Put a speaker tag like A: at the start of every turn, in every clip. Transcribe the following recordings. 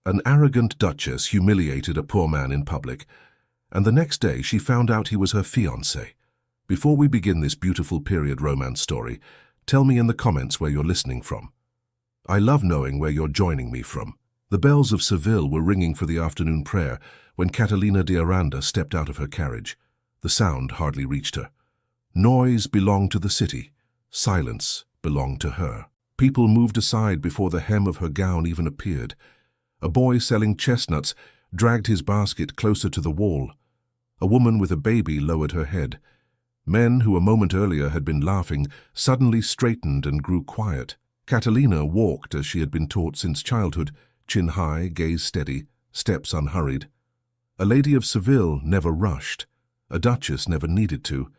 A: An arrogant duchess humiliated a poor man in public, and the next day she found out he was her fiancé. Before we begin this beautiful period romance story, tell me in the comments where you're listening from. I love knowing where you're joining me from. The bells of Seville were ringing for the afternoon prayer when Catalina de Aranda stepped out of her carriage. The sound hardly reached her. Noise belonged to the city. Silence belonged to her. People moved aside before the hem of her gown even appeared. A boy selling chestnuts dragged his basket closer to the wall. A woman with a baby lowered her head. Men who a moment earlier had been laughing suddenly straightened and grew quiet. Catalina walked as she had been taught since childhood, chin high, gaze steady, steps unhurried. A lady of Seville never rushed. A duchess never needed to.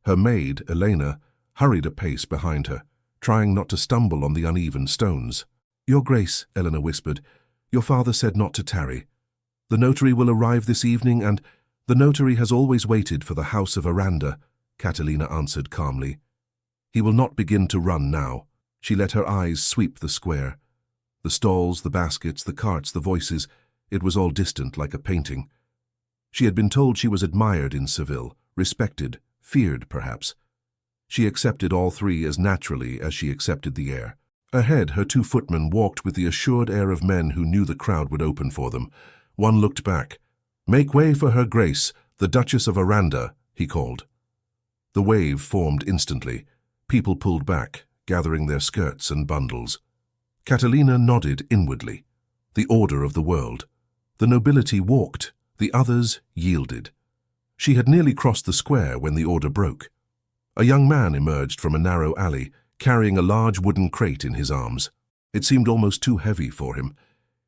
A: Her maid, Elena, hurried a pace behind her, trying not to stumble on the uneven stones. "Your Grace," Elena whispered, "your father said not to tarry. The notary will arrive this evening and—" "The notary has always waited for the house of Aranda," Catalina answered calmly. "He will not begin to run now." She let her eyes sweep the square. The stalls, the baskets, the carts, the voices, it was all distant like a painting. She had been told she was admired in Seville, respected, feared perhaps. She accepted all three as naturally as she accepted the air. Ahead, her two footmen walked with the assured air of men who knew the crowd would open for them. One looked back. "Make way for her Grace, the Duchess of Aranda," he called. The wave formed instantly. People pulled back, gathering their skirts and bundles. Catalina nodded inwardly. The order of the world. The nobility walked, the others yielded. She had nearly crossed the square when the order broke. A young man emerged from a narrow alley, carrying a large wooden crate in his arms. It seemed almost too heavy for him.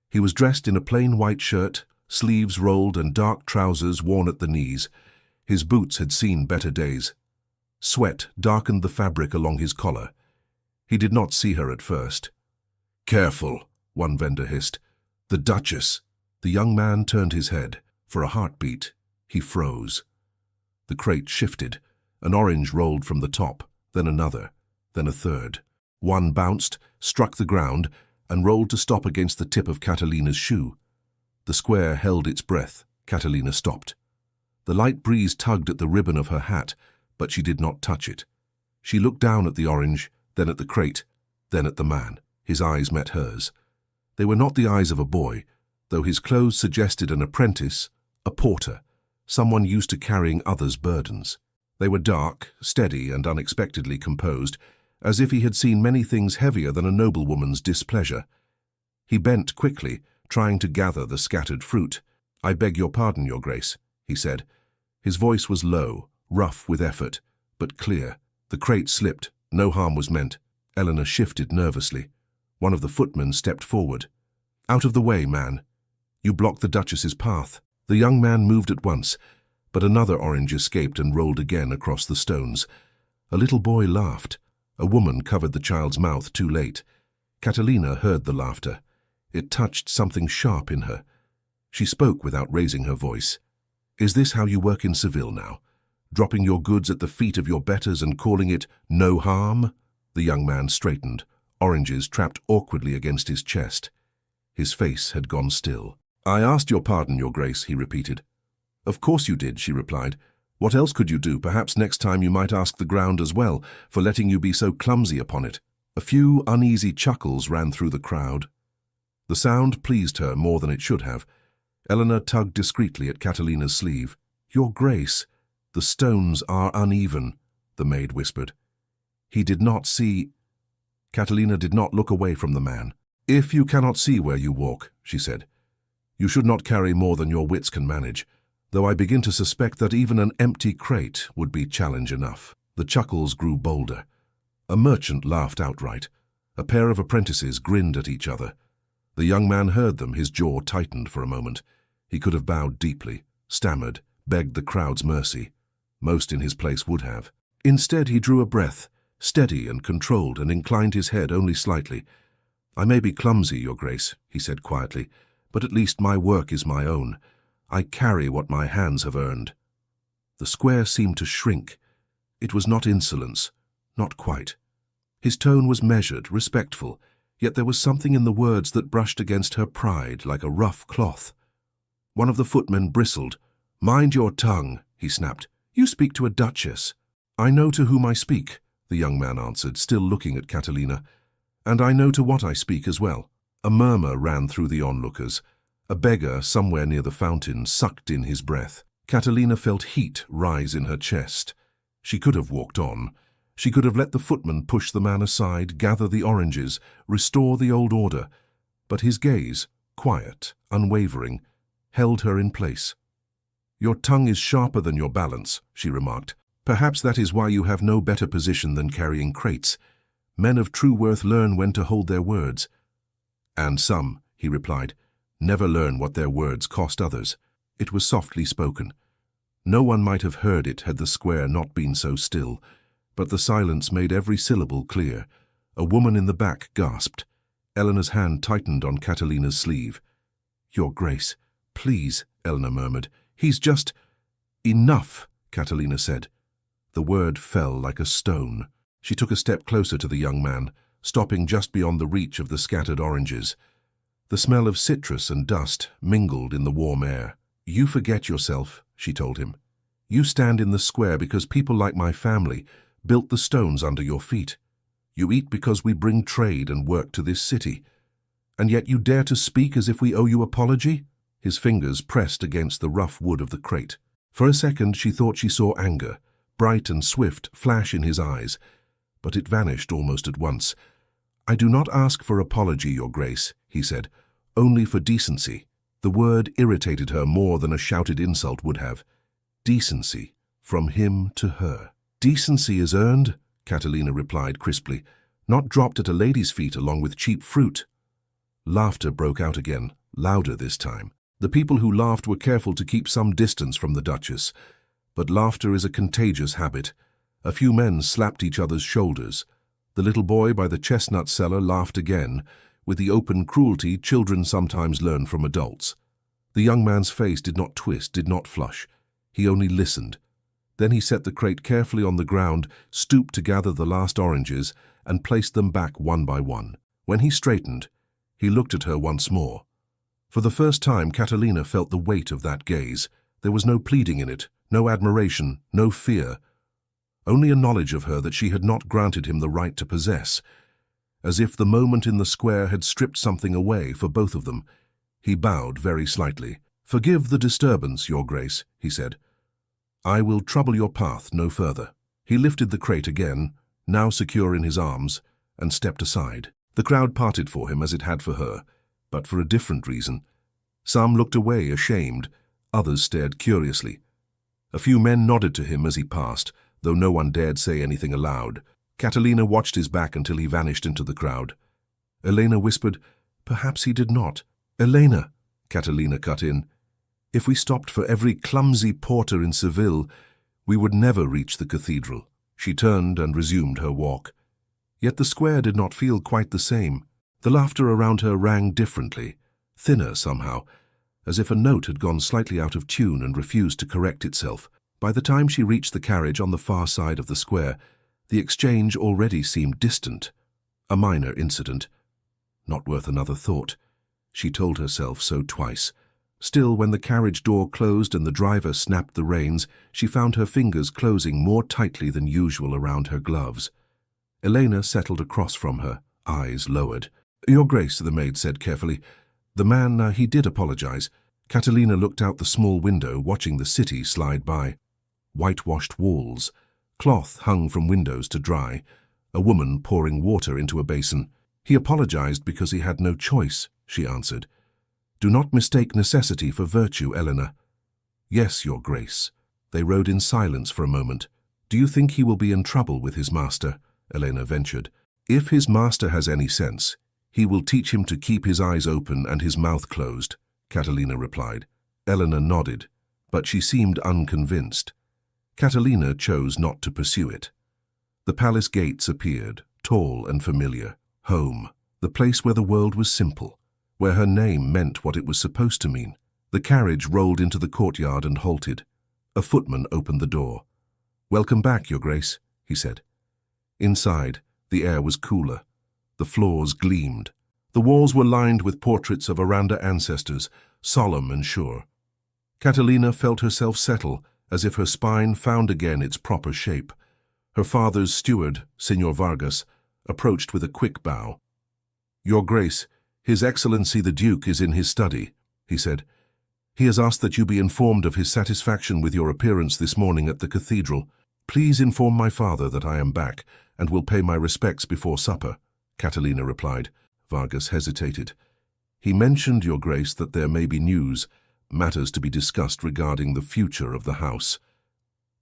A: He was dressed in a plain white shirt, sleeves rolled and dark trousers worn at the knees. His boots had seen better days. Sweat darkened the fabric along his collar. He did not see her at first. "Careful," one vendor hissed. "The Duchess." The young man turned his head. For a heartbeat, he froze. The crate shifted. An orange rolled from the top, then another, then a third. One bounced, struck the ground, and rolled to stop against the tip of Catalina's shoe. The square held its breath. Catalina stopped. The light breeze tugged at the ribbon of her hat, but she did not touch it. She looked down at the orange, then at the crate, then at the man. His eyes met hers. They were not the eyes of a boy, though his clothes suggested an apprentice, a porter, someone used to carrying others' burdens. They were dark, steady, and unexpectedly composed, as if he had seen many things heavier than a noblewoman's displeasure. He bent quickly, trying to gather the scattered fruit. "I beg your pardon, Your Grace," he said. His voice was low, rough with effort, but clear. The crate slipped. No harm was meant. Eleanor shifted nervously. One of the footmen stepped forward. "Out of the way, man. You blocked the Duchess's path." The young man moved at once, but another orange escaped and rolled again across the stones. A little boy laughed. A woman covered the child's mouth too late. Catalina heard the laughter. It touched something sharp in her. She spoke without raising her voice. "Is this how you work in Seville now? Dropping your goods at the feet of your betters and calling it no harm?" The young man straightened, oranges trapped awkwardly against his chest. His face had gone still. "I asked your pardon, Your Grace," he repeated. "Of course you did," she replied. "What else could you do? Perhaps next time you might ask the ground as well, for letting you be so clumsy upon it." A few uneasy chuckles ran through the crowd. The sound pleased her more than it should have. Eleanor tugged discreetly at Catalina's sleeve. "Your Grace, the stones are uneven," the maid whispered. He did not see. Catalina did not look away from the man. "If you cannot see where you walk," she said, "you should not carry more than your wits can manage, though I begin to suspect that even an empty crate would be challenge enough." The chuckles grew bolder. A merchant laughed outright. A pair of apprentices grinned at each other. The young man heard them, his jaw tightened for a moment. He could have bowed deeply, stammered, begged the crowd's mercy. Most in his place would have. Instead, he drew a breath, steady and controlled, and inclined his head only slightly. "I may be clumsy, Your Grace," he said quietly, "but at least my work is my own. I carry what my hands have earned." The square seemed to shrink. It was not insolence, not quite. His tone was measured, respectful. yet there was something in the words that brushed against her pride like a rough cloth. One of the footmen bristled. "Mind your tongue," he snapped. "You speak to a duchess." "I know to whom I speak," the young man answered, still looking at Catalina. "And I know to what I speak as well." A murmur ran through the onlookers. A beggar somewhere near the fountain sucked in his breath. Catalina felt heat rise in her chest. She could have walked on. She could have let the footman push the man aside, gather the oranges, restore the old order. But his gaze, quiet, unwavering, held her in place. "Your tongue is sharper than your balance," she remarked. "Perhaps that is why you have no better position than carrying crates. Men of true worth learn when to hold their words." "And some," he replied, "never learn what their words cost others." It was softly spoken. No one might have heard it had the square not been so still, but the silence made every syllable clear. A woman in the back gasped. Eleanor's hand tightened on Catalina's sleeve. "Your Grace, please," Eleanor murmured. "He's just—" "Enough," Catalina said. The word fell like a stone. She took a step closer to the young man, stopping just beyond the reach of the scattered oranges. The smell of citrus and dust mingled in the warm air. "You forget yourself," she told him. "You stand in the square because people like my family built the stones under your feet. You eat because we bring trade and work to this city. And yet you dare to speak as if we owe you apology?" His fingers pressed against the rough wood of the crate. For a second she thought she saw anger, bright and swift, flash in his eyes, but it vanished almost at once. "I do not ask for apology, Your Grace," he said, "only for decency." The word irritated her more than a shouted insult would have. Decency, from him to her. "Decency is earned," Catalina replied crisply, "not dropped at a lady's feet along with cheap fruit." Laughter broke out again, louder this time. The people who laughed were careful to keep some distance from the Duchess. But laughter is a contagious habit. A few men slapped each other's shoulders. The little boy by the chestnut cellar laughed again, with the open cruelty children sometimes learn from adults. The young man's face did not twist, did not flush. He only listened. Then he set the crate carefully on the ground, stooped to gather the last oranges, and placed them back one by one. When he straightened, he looked at her once more. For the first time, Catalina felt the weight of that gaze. There was no pleading in it, no admiration, no fear. Only a knowledge of her that she had not granted him the right to possess. As if the moment in the square had stripped something away for both of them. He bowed very slightly. "Forgive the disturbance, Your Grace," he said. "I will trouble your path no further." He lifted the crate again, now secure in his arms, and stepped aside. The crowd parted for him as it had for her, but for a different reason. Some looked away ashamed, others stared curiously. A few men nodded to him as he passed, though no one dared say anything aloud. Catalina watched his back until he vanished into the crowd. Elena whispered, "Perhaps he did not." "Elena," Catalina cut in, "if we stopped for every clumsy porter in Seville, we would never reach the cathedral." She turned and resumed her walk. Yet the square did not feel quite the same. The laughter around her rang differently, thinner somehow, as if a note had gone slightly out of tune and refused to correct itself. By the time she reached the carriage on the far side of the square, the exchange already seemed distant. A minor incident. Not worth another thought. She told herself so twice. Still, when the carriage door closed and the driver snapped the reins, she found her fingers closing more tightly than usual around her gloves. Elena settled across from her, eyes lowered. "Your Grace," the maid said carefully. "The man, he did apologize." Catalina looked out the small window, watching the city slide by. Whitewashed walls, cloth hung from windows to dry, a woman pouring water into a basin. "He apologized because he had no choice," she answered. "Do not mistake necessity for virtue, Eleanor." "Yes, Your Grace." They rode in silence for a moment. "Do you think he will be in trouble with his master?" Elena ventured. "If his master has any sense, he will teach him to keep his eyes open and his mouth closed," Catalina replied. Eleanor nodded, but she seemed unconvinced. Catalina chose not to pursue it. The palace gates appeared, tall and familiar. Home, the place where the world was simple, where her name meant what it was supposed to mean. The carriage rolled into the courtyard and halted. A footman opened the door. "Welcome back, Your Grace," he said. Inside, the air was cooler. The floors gleamed. The walls were lined with portraits of Aranda ancestors, solemn and sure. Catalina felt herself settle, as if her spine found again its proper shape. Her father's steward, Señor Vargas, approached with a quick bow. "Your Grace, His Excellency the Duke is in his study," he said. "He has asked that you be informed of his satisfaction with your appearance this morning at the cathedral. Please inform my father that I am back and will pay my respects before supper," Catalina replied. Vargas hesitated. "He mentioned, Your Grace, that there may be news, matters to be discussed regarding the future of the house."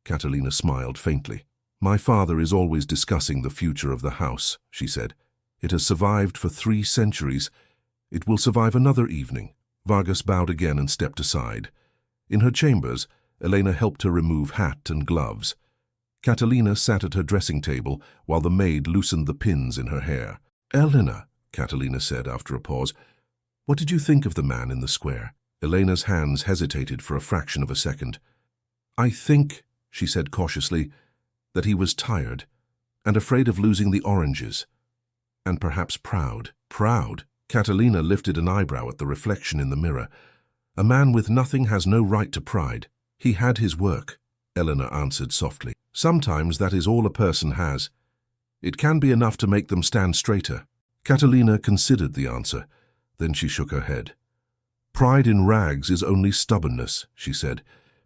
A: Catalina smiled faintly. "My father is always discussing the future of the house," she said. "It has survived for 3 centuries. It will survive another evening." Vargas bowed again and stepped aside. In her chambers, Elena helped her remove hat and gloves. Catalina sat at her dressing table while the maid loosened the pins in her hair. "Elena," Catalina said after a pause, "what did you think of the man in the square?" Elena's hands hesitated for a fraction of a second. "I think," she said cautiously, "that he was tired and afraid of losing the oranges. And perhaps proud." "Proud?" Catalina lifted an eyebrow at the reflection in the mirror. "A man with nothing has no right to pride. He had his work," Elena answered softly. "Sometimes that is all a person has. It can be enough to make them stand straighter." Catalina considered the answer. Then she shook her head. "Pride in rags is only stubbornness," she said.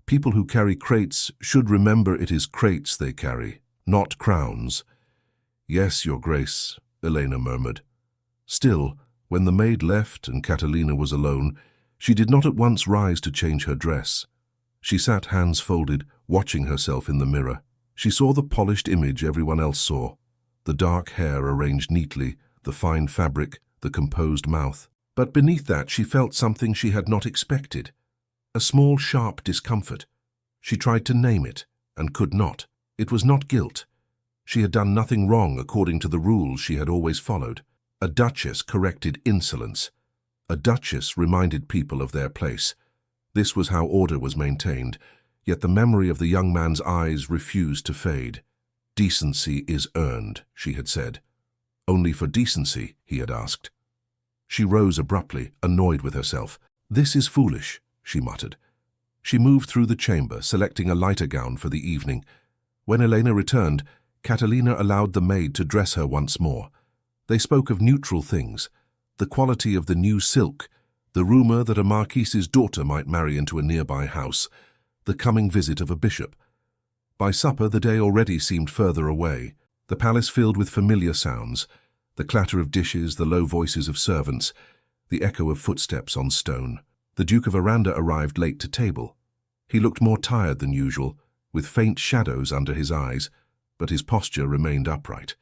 A: "People who carry crates should remember it is crates they carry, not crowns." "Yes, Your Grace," Elena murmured. Still, when the maid left and Catalina was alone, she did not at once rise to change her dress. She sat hands folded, watching herself in the mirror. She saw the polished image everyone else saw, the dark hair arranged neatly, the fine fabric, the composed mouth. But beneath that she felt something she had not expected, a small sharp discomfort. She tried to name it, and could not. It was not guilt. She had done nothing wrong according to the rules she had always followed. A duchess corrected insolence. A duchess reminded people of their place. This was how order was maintained, yet the memory of the young man's eyes refused to fade. "Decency is earned," she had said. "Only for decency?" he had asked. She rose abruptly, annoyed with herself. "This is foolish," she muttered. She moved through the chamber, selecting a lighter gown for the evening. When Elena returned, Catalina allowed the maid to dress her once more. They spoke of neutral things, the quality of the new silk, the rumor that a marquise's daughter might marry into a nearby house, the coming visit of a bishop. By supper, the day already seemed further away, the palace filled with familiar sounds, the clatter of dishes, the low voices of servants, the echo of footsteps on stone. The Duke of Aranda arrived late to table. He looked more tired than usual, with faint shadows under his eyes, but his posture remained upright.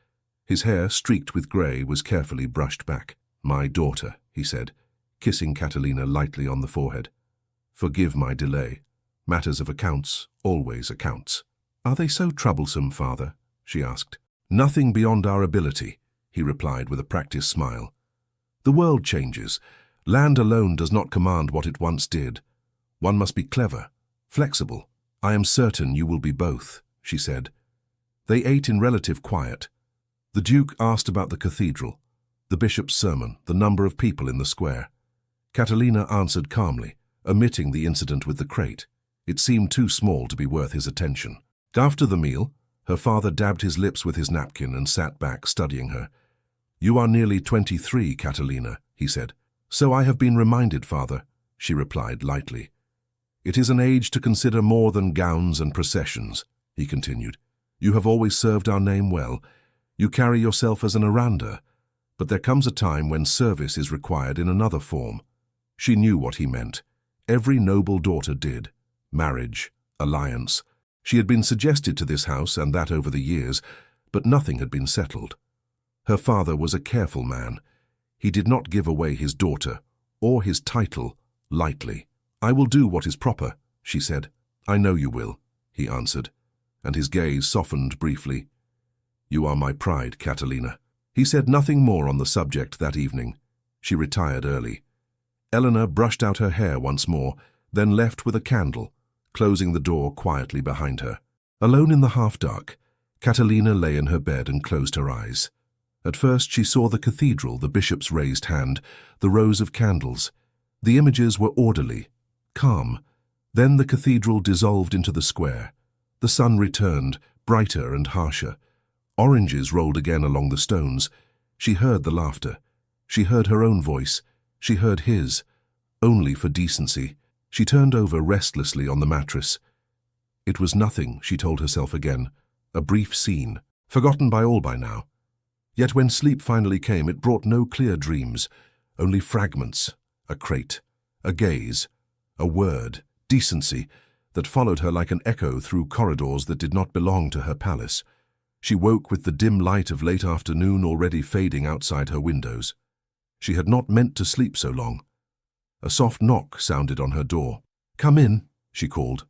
A: His hair, streaked with grey, was carefully brushed back. "My daughter," he said, kissing Catalina lightly on the forehead. "Forgive my delay. Matters of accounts, always accounts." "Are they so troublesome, father?" she asked. "Nothing beyond our ability," he replied with a practiced smile. "The world changes. Land alone does not command what it once did. One must be clever, flexible. I am certain you will be both," she said. They ate in relative quiet. The Duke asked about the cathedral, the bishop's sermon, the number of people in the square. Catalina answered calmly, omitting the incident with the crate. It seemed too small to be worth his attention. After the meal, her father dabbed his lips with his napkin and sat back, studying her. "You are nearly 23, Catalina," he said. "So I have been reminded, father," she replied lightly. "It is an age to consider more than gowns and processions," he continued. "You have always served our name well. You carry yourself as an Aranda, but there comes a time when service is required in another form." She knew what he meant. Every noble daughter did. Marriage, alliance. She had been suggested to this house and that over the years, but nothing had been settled. Her father was a careful man. He did not give away his daughter, or his title, lightly. "I will do what is proper," she said. "I know you will," he answered, and his gaze softened briefly. "You are my pride, Catalina." He said nothing more on the subject that evening. She retired early. Eleanor brushed out her hair once more, then left with a candle, closing the door quietly behind her. Alone in the half-dark, Catalina lay in her bed and closed her eyes. At first she saw the cathedral, the bishop's raised hand, the rows of candles. The images were orderly, calm. Then the cathedral dissolved into the square. The sun returned, brighter and harsher. Oranges rolled again along the stones. She heard the laughter. She heard her own voice. She heard his. Only for decency. She turned over restlessly on the mattress. It was nothing, she told herself again. A brief scene, forgotten by all by now. Yet when sleep finally came, it brought no clear dreams, only fragments, a crate, a gaze, a word, decency, that followed her like an echo through corridors that did not belong to her palace. She woke with the dim light of late afternoon already fading outside her windows. She had not meant to sleep so long. A soft knock sounded on her door. "Come in," she called.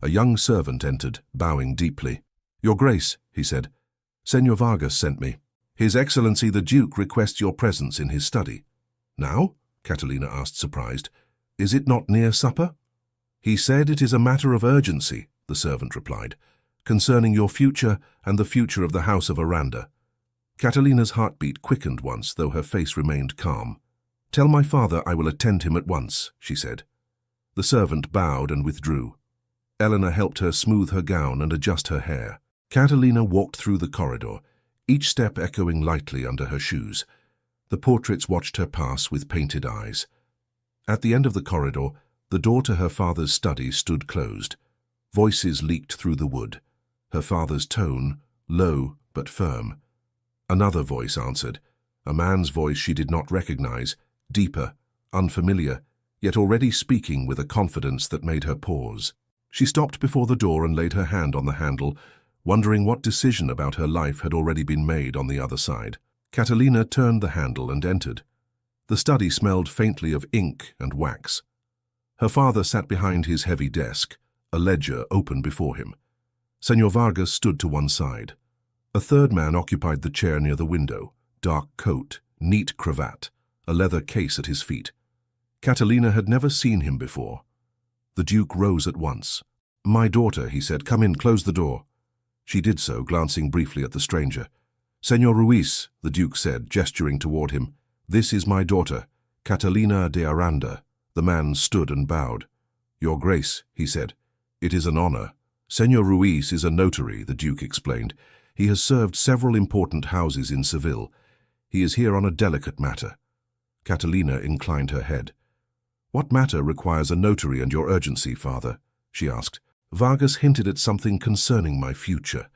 A: A young servant entered, bowing deeply. "Your Grace," he said, "Senor Vargas sent me. His Excellency the Duke requests your presence in his study." "Now?" Catalina asked, surprised. "Is it not near supper?" "He said it is a matter of urgency," the servant replied, "concerning your future and the future of the House of Aranda." Catalina's heartbeat quickened once, though her face remained calm. "Tell my father I will attend him at once," she said. The servant bowed and withdrew. Eleanor helped her smooth her gown and adjust her hair. Catalina walked through the corridor, each step echoing lightly under her shoes. The portraits watched her pass with painted eyes. At the end of the corridor, the door to her father's study stood closed. Voices leaked through the wood. Her father's tone, low but firm. Another voice answered, a man's voice she did not recognize, deeper, unfamiliar, yet already speaking with a confidence that made her pause. She stopped before the door and laid her hand on the handle, wondering what decision about her life had already been made on the other side. Catalina turned the handle and entered. The study smelled faintly of ink and wax. Her father sat behind his heavy desk, a ledger open before him. Senor Vargas stood to one side. A third man occupied the chair near the window, dark coat, neat cravat, a leather case at his feet. Catalina had never seen him before. The Duke rose at once. "My daughter," he said, "come in, close the door." She did so, glancing briefly at the stranger. "Senor Ruiz," the Duke said, gesturing toward him, "this is my daughter, Catalina de Aranda." The man stood and bowed. "Your Grace," he said, "it is an honor." "Senor Ruiz is a notary," the Duke explained. "He has served several important houses in Seville. He is here on a delicate matter." Catalina inclined her head. "What matter requires a notary and your urgency, father?" she asked. "Vargas hinted at something concerning my future."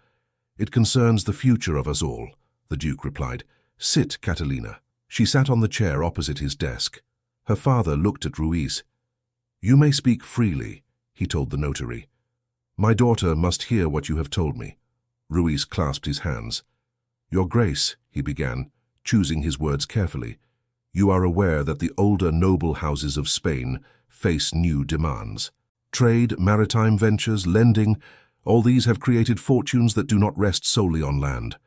A: "It concerns the future of us all," the Duke replied. "Sit, Catalina." She sat on the chair opposite his desk. Her father looked at Ruiz. "You may speak freely," he told the notary. "My daughter must hear what you have told me." Ruiz clasped his hands. "Your Grace," he began, choosing his words carefully, "you are aware that the older noble houses of Spain face new demands. Trade, maritime ventures, lending, all these have created fortunes that do not rest solely on land."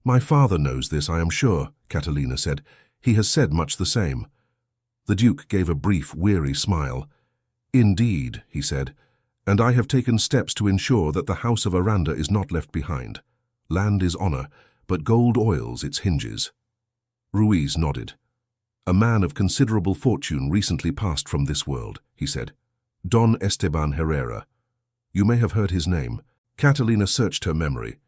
A: "My father knows this, I am sure," Catalina said. "He has said much the same." The Duke gave a brief, weary smile. "Indeed," he said, "and I have taken steps to ensure that the House of Aranda is not left behind. Land is honor, but gold oils its hinges." Ruiz nodded. "A man of considerable fortune recently passed from this world," he said. "Don Esteban Herrera. You may have heard his name." Catalina searched her memory.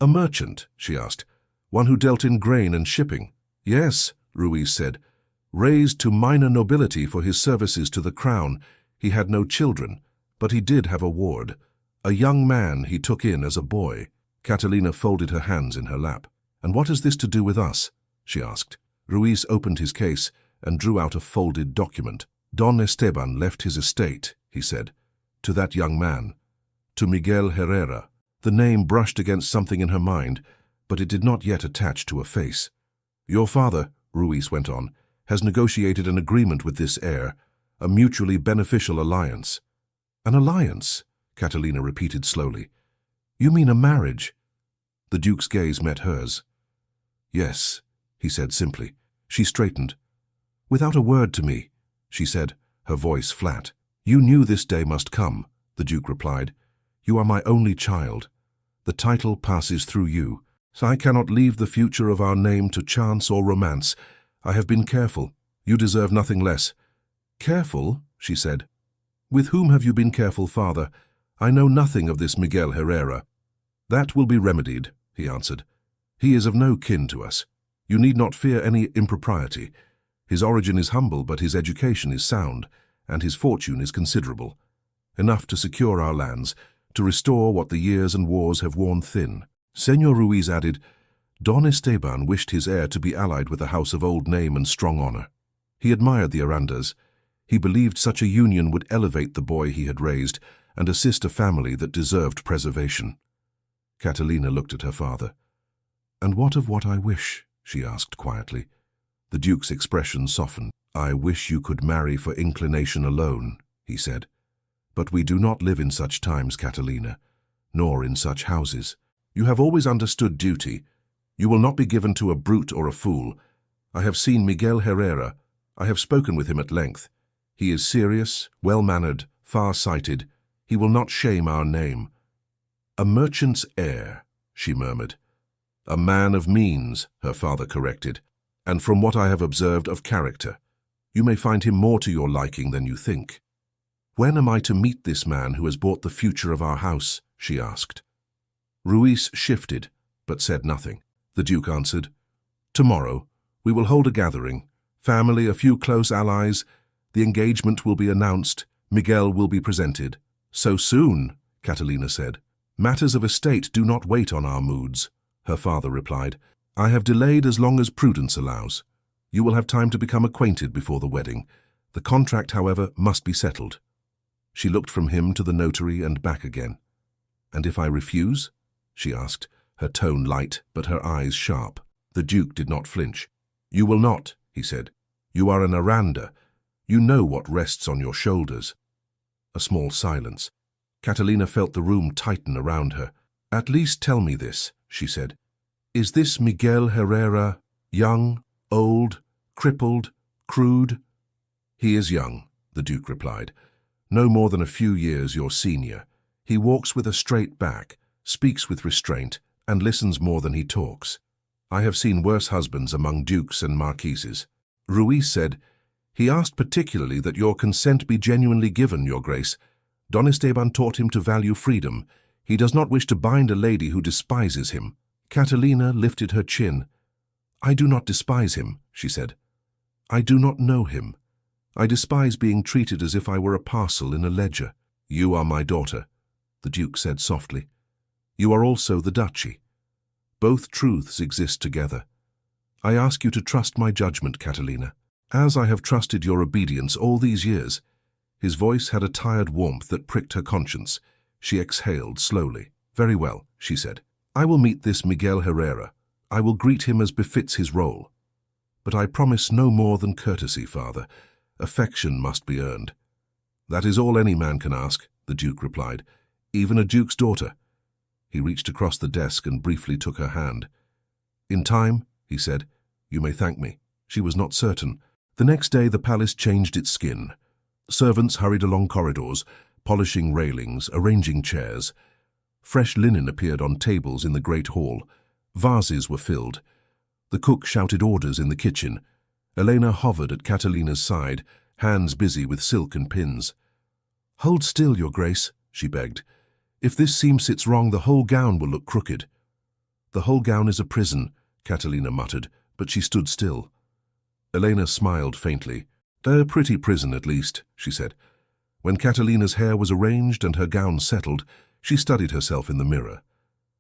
A: "A merchant?" she asked. "One who dealt in grain and shipping?" "Yes," Ruiz said. "Raised to minor nobility for his services to the crown, he had no children, but he did have a ward. A young man he took in as a boy." Catalina folded her hands in her lap. "And what has this to do with us?" she asked. Ruiz opened his case and drew out a folded document. "Don Esteban left his estate," he said, "to that young man, to Miguel Herrera." The name brushed against something in her mind, but it did not yet attach to a face. "Your father," Ruiz went on, "has negotiated an agreement with this heir, a mutually beneficial alliance." "An alliance?" Catalina repeated slowly. "You mean a marriage?" The Duke's gaze met hers. "Yes," he said simply. She straightened. "Without a word to me," she said, her voice flat. "You knew this day must come," the Duke replied. "You are my only child. The title passes through you. So I cannot leave the future of our name to chance or romance. I have been careful. You deserve nothing less." "Careful?" she said. "With whom have you been careful, father? I know nothing of this Miguel Herrera." "That will be remedied," he answered. "He is of no kin to us. You need not fear any impropriety. His origin is humble, but his education is sound, and his fortune is considerable. Enough to secure our lands, to restore what the years and wars have worn thin." Señor Ruiz added, "Don Esteban wished his heir to be allied with a house of old name and strong honor. He admired the Arandas. He believed such a union would elevate the boy he had raised and assist a family that deserved preservation." Catalina looked at her father. "And what of what I wish?" she asked quietly. The Duke's expression softened. "I wish you could marry for inclination alone," he said. "But we do not live in such times, Catalina, nor in such houses. You have always understood duty. You will not be given to a brute or a fool. I have seen Miguel Herrera. I have spoken with him at length. He is serious, well-mannered, far-sighted. He will not shame our name." "A merchant's heir," she murmured. "A man of means," her father corrected, "and from what I have observed, of character. You may find him more to your liking than you think." "When am I to meet this man who has bought the future of our house?" she asked. Ruiz shifted, but said nothing. The Duke answered, "Tomorrow. We will hold a gathering. Family, a few close allies. The engagement will be announced. Miguel will be presented." "So soon?" Catalina said. "Matters of estate do not wait on our moods," her father replied. "I have delayed as long as prudence allows. You will have time to become acquainted before the wedding. The contract, however, must be settled." She looked from him to the notary and back again. "And if I refuse?" she asked, her tone light but her eyes sharp. The Duke did not flinch. "You will not," he said. "You are an Aranda. You know what rests on your shoulders." A small silence. Catalina felt the room tighten around her. "At least tell me this," she said. "Is this Miguel Herrera young, old, crippled, crude?" "He is young," the Duke replied. "No more than a few years your senior. He walks with a straight back, speaks with restraint, and listens more than he talks. I have seen worse husbands among dukes and marquises." Ruiz said, "He asked particularly that your consent be genuinely given, Your Grace. Don Esteban taught him to value freedom. He does not wish to bind a lady who despises him." Catalina lifted her chin. "I do not despise him," she said. "I do not know him. I despise being treated as if I were a parcel in a ledger." "You are my daughter," the Duke said softly. "You are also the duchy. Both truths exist together. I ask you to trust my judgment, Catalina, as I have trusted your obedience all these years." His voice had a tired warmth that pricked her conscience. She exhaled slowly. "Very well," she said. "I will meet this Miguel Herrera. I will greet him as befits his role. But I promise no more than courtesy, father. Affection must be earned." "That is all any man can ask," the Duke replied. "Even a duke's daughter." He reached across the desk and briefly took her hand. "In time," he said, "you may thank me." She was not certain. The next day the palace changed its skin. Servants hurried along corridors, polishing railings, arranging chairs. Fresh linen appeared on tables in the great hall. Vases were filled. The cook shouted orders in the kitchen. Elena hovered at Catalina's side, hands busy with silk and pins. "Hold still, Your Grace," she begged. "If this seam sits wrong, the whole gown will look crooked." "The whole gown is a prison," Catalina muttered, but she stood still. Elena smiled faintly. "A pretty prison, at least," she said. When Catalina's hair was arranged and her gown settled, she studied herself in the mirror.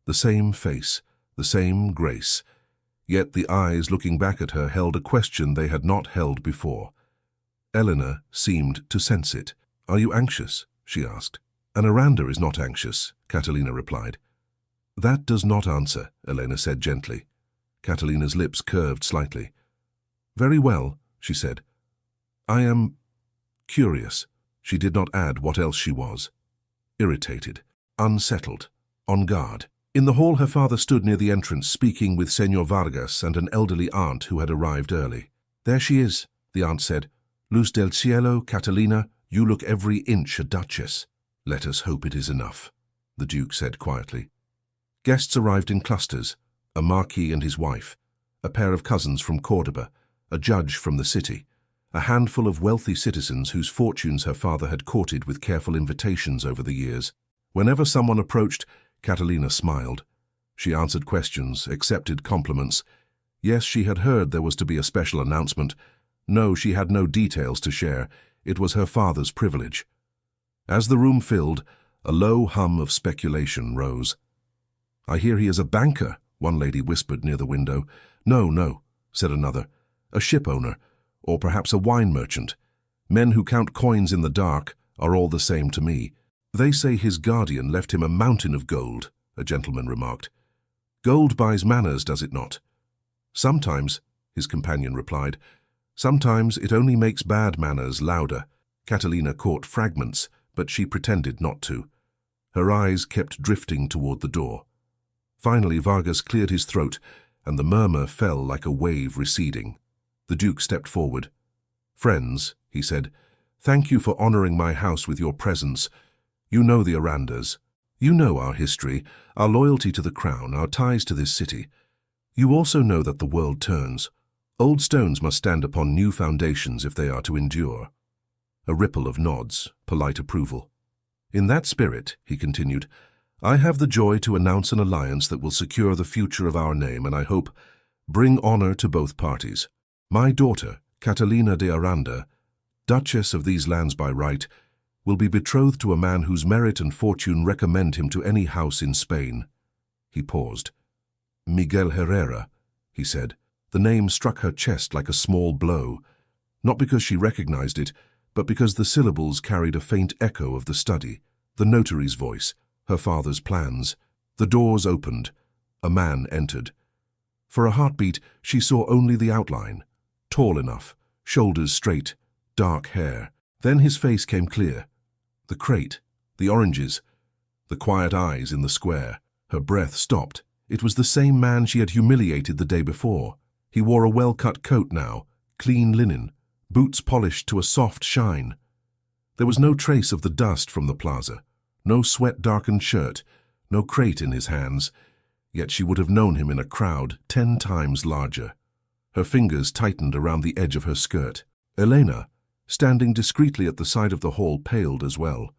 A: The same face, the same grace. Yet the eyes looking back at her held a question they had not held before. Eleanor seemed to sense it. "Are you anxious?" she asked. "An Aranda is not anxious," Catalina replied. "That does not answer," Elena said gently. Catalina's lips curved slightly. "Very well," she said. "I am curious." She did not add what else she was. Irritated, unsettled, on guard. In the hall her father stood near the entrance, speaking with Señor Vargas and an elderly aunt who had arrived early. "There she is," the aunt said. "Luz del cielo, Catalina, you look every inch a duchess." "Let us hope it is enough," the Duke said quietly. Guests arrived in clusters. a marquis and his wife, a pair of cousins from Cordoba, a judge from the city, a handful of wealthy citizens whose fortunes her father had courted with careful invitations over the years. Whenever someone approached, Catalina smiled. She answered questions, accepted compliments. Yes, she had heard there was to be a special announcement. No, she had no details to share. It was her father's privilege. As the room filled, a low hum of speculation rose. "I hear he is a banker," one lady whispered near the window. No, said another. "A ship owner, or perhaps a wine merchant. Men who count coins in the dark are all the same to me." "They say his guardian left him a mountain of gold," a gentleman remarked. "Gold buys manners, does it not?" "Sometimes," his companion replied. "Sometimes it only makes bad manners louder." Catalina caught fragments, but she pretended not to. Her eyes kept drifting toward the door. Finally, Vargas cleared his throat, and the murmur fell like a wave receding. The Duke stepped forward. "Friends," he said, "thank you for honoring my house with your presence. You know the Arandas. You know our history, our loyalty to the crown, our ties to this city. You also know that the world turns. Old stones must stand upon new foundations if they are to endure." A ripple of nods, polite approval. "In that spirit," he continued, "I have the joy to announce an alliance that will secure the future of our name and, I hope, bring honor to both parties. My daughter, Catalina de Aranda, Duchess of these lands by right, will be betrothed to a man whose merit and fortune recommend him to any house in Spain." He paused. "Miguel Herrera," he said. The name struck her chest like a small blow, not because she recognized it, but because the syllables carried a faint echo of the study, the notary's voice, her father's plans. The doors opened. A man entered. For a heartbeat, she saw only the outline. Tall enough, shoulders straight, dark hair. Then his face came clear. The crate, the oranges, the quiet eyes in the square. Her breath stopped. It was the same man she had humiliated the day before. He wore a well-cut coat now, clean linen, boots polished to a soft shine. There was no trace of the dust from the plaza, no sweat-darkened shirt, no crate in his hands, yet she would have known him in a crowd 10 times larger. Her fingers tightened around the edge of her skirt. Elena, standing discreetly at the side of the hall, paled as well.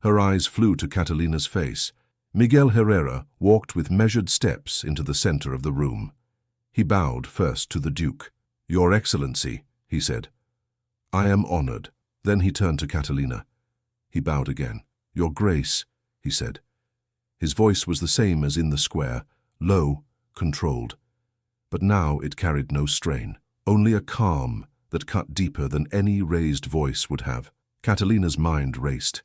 A: Her eyes flew to Catalina's face. Miguel Herrera walked with measured steps into the center of the room. He bowed first to the Duke. "Your Excellency," he said. "I am honored." Then he turned to Catalina. He bowed again. "Your Grace," he said. His voice was the same as in the square, low, controlled. But now it carried no strain, only a calm that cut deeper than any raised voice would have. Catalina's mind raced.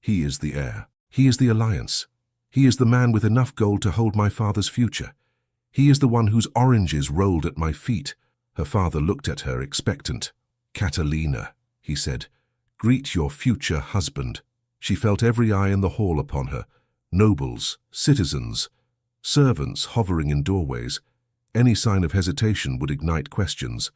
A: He is the heir. He is the alliance. He is the man with enough gold to hold my father's future. He is the one whose oranges rolled at my feet. Her father looked at her, expectant. "Catalina," he said, "greet your future husband." She felt every eye in the hall upon her. Nobles, citizens, servants hovering in doorways. Any sign of hesitation would ignite questions.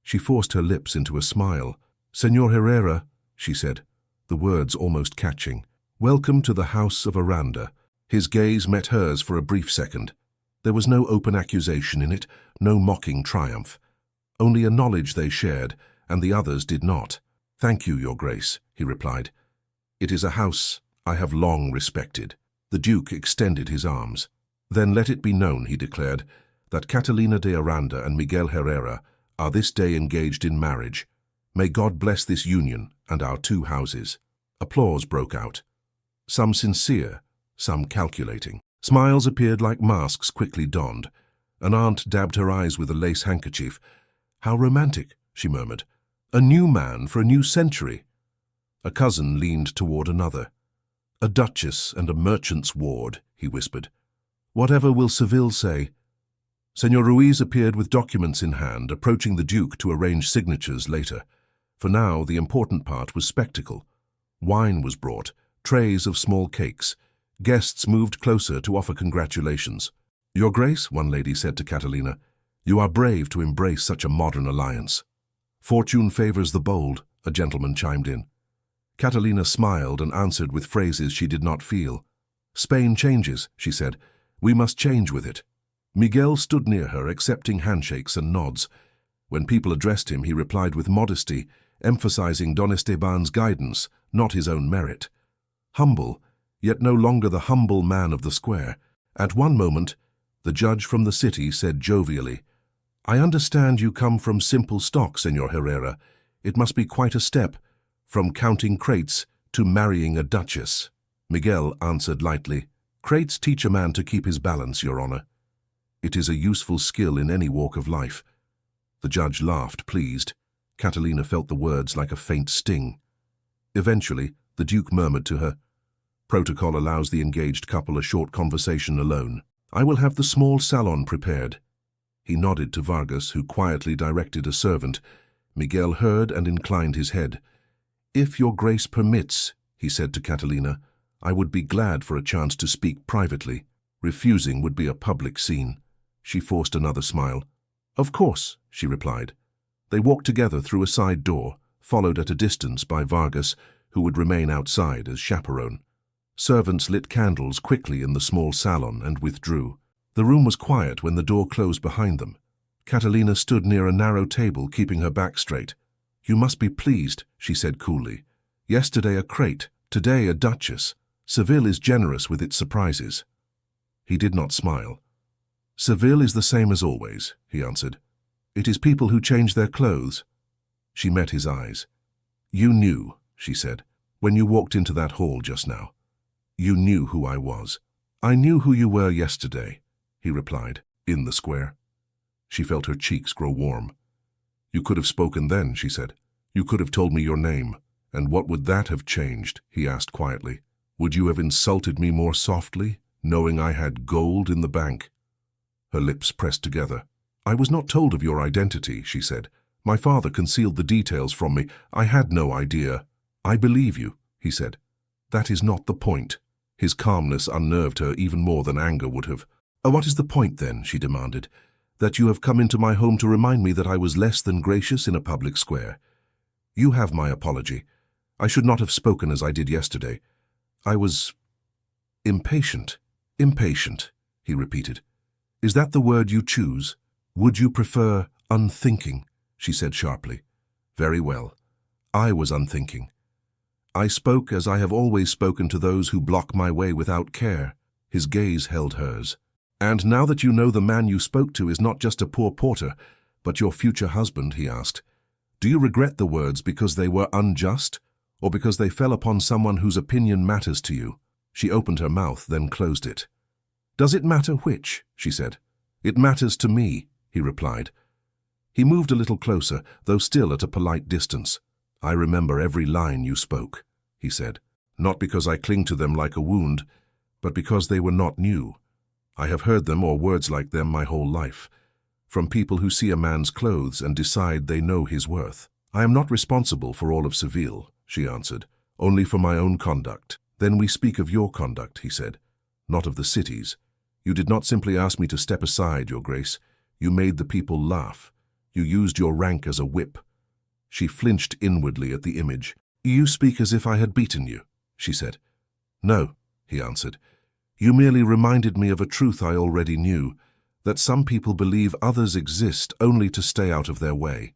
A: She forced her lips into a smile. "Señor Herrera," she said, the words almost catching. "Welcome to the House of Aranda." His gaze met hers for a brief second. There was no open accusation in it, no mocking triumph. Only a knowledge they shared, and the others did not. "Thank you, Your Grace," he replied. "It is a house I have long respected." The Duke extended his arms. "Then let it be known," he declared, "that Catalina de Aranda and Miguel Herrera are this day engaged in marriage. May God bless this union and our 2 houses." Applause broke out. Some sincere, some calculating. Smiles appeared like masks quickly donned. An aunt dabbed her eyes with a lace handkerchief. "How romantic," she murmured. "A new man for a new century." A cousin leaned toward another. "A duchess and a merchant's ward," he whispered. "Whatever will Seville say?" Señor Ruiz appeared with documents in hand, approaching the Duke to arrange signatures later. For now, the important part was spectacle. Wine was brought, trays of small cakes. Guests moved closer to offer congratulations. "Your Grace," one lady said to Catalina, "you are brave to embrace such a modern alliance." "Fortune favors the bold," a gentleman chimed in. Catalina smiled and answered with phrases she did not feel. "Spain changes," she said. "We must change with it." Miguel stood near her, accepting handshakes and nods. When people addressed him, he replied with modesty, emphasizing Don Esteban's guidance, not his own merit. Humble, yet no longer the humble man of the square. At one moment, the judge from the city said jovially, "I understand you come from simple stock, Señor Herrera. It must be quite a step, from counting crates to marrying a duchess." Miguel answered lightly, "Crates teach a man to keep his balance, Your Honor. It is a useful skill in any walk of life." The judge laughed, pleased. Catalina felt the words like a faint sting. Eventually, the Duke murmured to her, "Protocol allows the engaged couple a short conversation alone. I will have the small salon prepared." He nodded to Vargas, who quietly directed a servant. Miguel heard and inclined his head. "If your grace permits," he said to Catalina, "I would be glad for a chance to speak privately. Refusing would be a public scene." She forced another smile. "Of course," she replied. They walked together through a side door, followed at a distance by Vargas, who would remain outside as chaperone. Servants lit candles quickly in the small salon and withdrew. The room was quiet when the door closed behind them. Catalina stood near a narrow table, keeping her back straight. "You must be pleased," she said coolly. "Yesterday a crate, today a duchess. Seville is generous with its surprises." He did not smile. "Seville is the same as always," he answered. "It is people who change their clothes." She met his eyes. "You knew," she said, "when you walked into that hall just now. You knew who I was." "I knew who you were yesterday," he replied, "in the square." She felt her cheeks grow warm. "You could have spoken then," she said. "You could have told me your name. And what would that have changed?" he asked quietly. "Would you have insulted me more softly, knowing I had gold in the bank?" Her lips pressed together. "I was not told of your identity," she said. "My father concealed the details from me. I had no idea." "I believe you," he said. "That is not the point." His calmness unnerved her even more than anger would have. "Oh, what is the point then?" she demanded. "That you have come into my home to remind me that I was less than gracious in a public square. You have my apology. I should not have spoken as I did yesterday. I was impatient." "Impatient," he repeated. "Is that the word you choose? Would you prefer unthinking?" she said sharply. "Very well. I was unthinking. I spoke as I have always spoken to those who block my way without care." His gaze held hers. "And now that you know the man you spoke to is not just a poor porter, but your future husband," he asked, "do you regret the words because they were unjust, or because they fell upon someone whose opinion matters to you?" She opened her mouth, then closed it. "Does it matter which?" she said. "It matters to me," he replied. He moved a little closer, though still at a polite distance. "I remember every line you spoke," he said, "not because I cling to them like a wound, but because they were not new. I have heard them or words like them my whole life, from people who see a man's clothes and decide they know his worth." "I am not responsible for all of Seville," she answered, "only for my own conduct." "Then we speak of your conduct," he said, "not of the city's. You did not simply ask me to step aside, Your Grace. You made the people laugh. You used your rank as a whip." She flinched inwardly at the image. "You speak as if I had beaten you," she said. "No," he answered. "You merely reminded me of a truth I already knew, that some people believe others exist only to stay out of their way."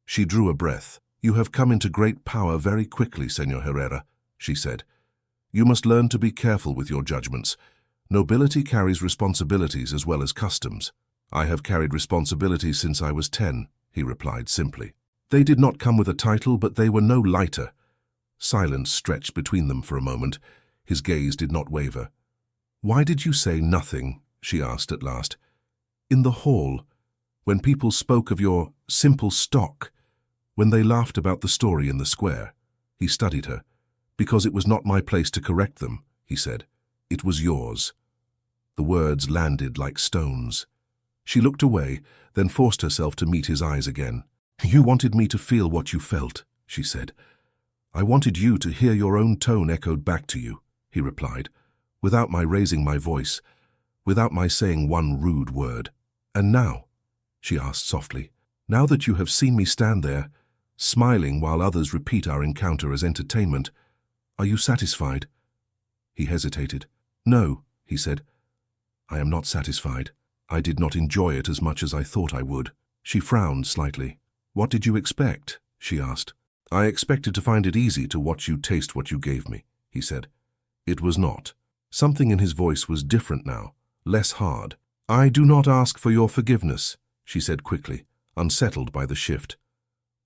A: She drew a breath. "You have come into great power very quickly, Señor Herrera," she said. "You must learn to be careful with your judgments. Nobility carries responsibilities as well as customs." "I have carried responsibilities since I was 10, he replied simply. "They did not come with a title, but they were no lighter." Silence stretched between them for a moment. His gaze did not waver. "Why did you say nothing?" she asked at last. "In the hall, when people spoke of your simple stock, when they laughed about the story in the square." He studied her. "Because it was not my place to correct them," he said. "It was yours." The words landed like stones. She looked away, then forced herself to meet his eyes again. "You wanted me to feel what you felt," she said. "I wanted you to hear your own tone echoed back to you," he replied, "without my raising my voice, without my saying one rude word." "And now," she asked softly, "now that you have seen me stand there, smiling while others repeat our encounter as entertainment, are you satisfied?" He hesitated. "No," he said. "I am not satisfied." I did not enjoy it as much as I thought I would. She frowned slightly. What did you expect? She asked. I expected to find it easy to watch you taste what you gave me, he said. It was not. Something in his voice was different now, less hard. I do not ask for your forgiveness, she said quickly, unsettled by the shift.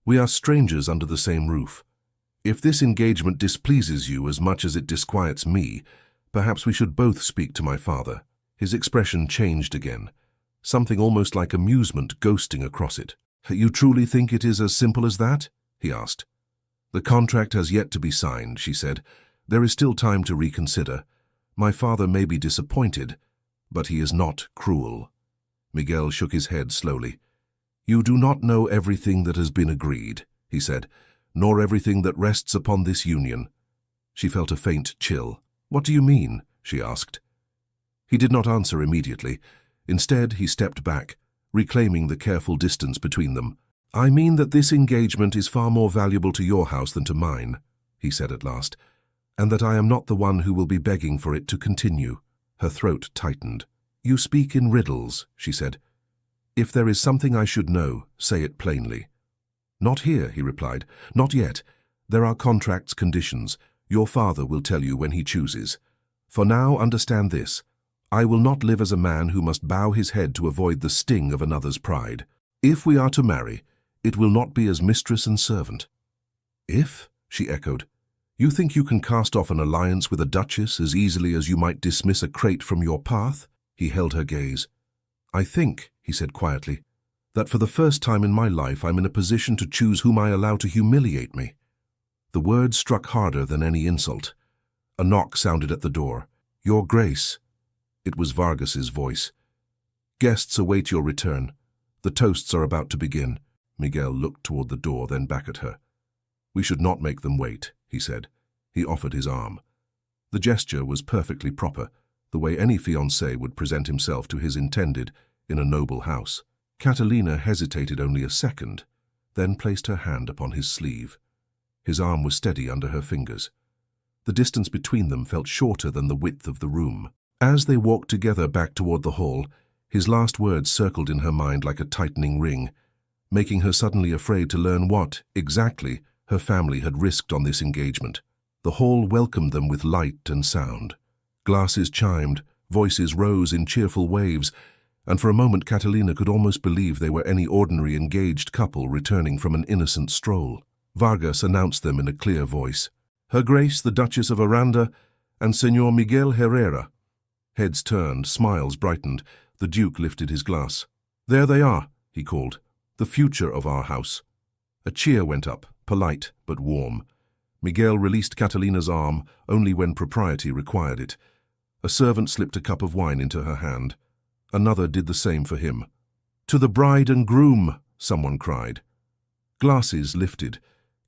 A: We are strangers under the same roof. If this engagement displeases you as much as it disquiets me, perhaps we should both speak to my father. His expression changed again, something almost like amusement ghosting across it. You truly think it is as simple as that? He asked. The contract has yet to be signed, she said. There is still time to reconsider. My father may be disappointed, but he is not cruel. Miguel shook his head slowly. You do not know everything that has been agreed, he said, nor everything that rests upon this union. She felt a faint chill. What do you mean? She asked. He did not answer immediately. Instead, he stepped back, reclaiming the careful distance between them. I mean that this engagement is far more valuable to your house than to mine, he said at last, and that I am not the one who will be begging for it to continue. Her throat tightened. You speak in riddles, she said. If there is something I should know, say it plainly. Not here, he replied. Not yet. There are contract's conditions. Your father will tell you when he chooses. For now, understand this. I will not live as a man who must bow his head to avoid the sting of another's pride. If we are to marry, it will not be as mistress and servant. If? She echoed. You think you can cast off an alliance with a duchess as easily as you might dismiss a crate from your path? He held her gaze. I think, he said quietly, that for the first time in my life I'm in a position to choose whom I allow to humiliate me. The words struck harder than any insult. A knock sounded at the door. Your Grace. It was Vargas's voice. Guests await your return. The toasts are about to begin. Miguel looked toward the door, then back at her. We should not make them wait, he said. He offered his arm. The gesture was perfectly proper, the way any fiancé would present himself to his intended in a noble house. Catalina hesitated only a second, then placed her hand upon his sleeve. His arm was steady under her fingers. The distance between them felt shorter than the width of the room. As they walked together back toward the hall, his last words circled in her mind like a tightening ring, making her suddenly afraid to learn what, exactly, her family had risked on this engagement. The hall welcomed them with light and sound. Glasses chimed, voices rose in cheerful waves, and for a moment Catalina could almost believe they were any ordinary engaged couple returning from an innocent stroll. Vargas announced them in a clear voice. Her Grace, the Duchess of Aranda, and Señor Miguel Herrera. Heads turned, smiles brightened. The Duke lifted his glass. There they are, he called. The future of our house. A cheer went up, polite but warm. Miguel released Catalina's arm only when propriety required it. A servant slipped a cup of wine into her hand. Another did the same for him. To the bride and groom, someone cried. Glasses lifted.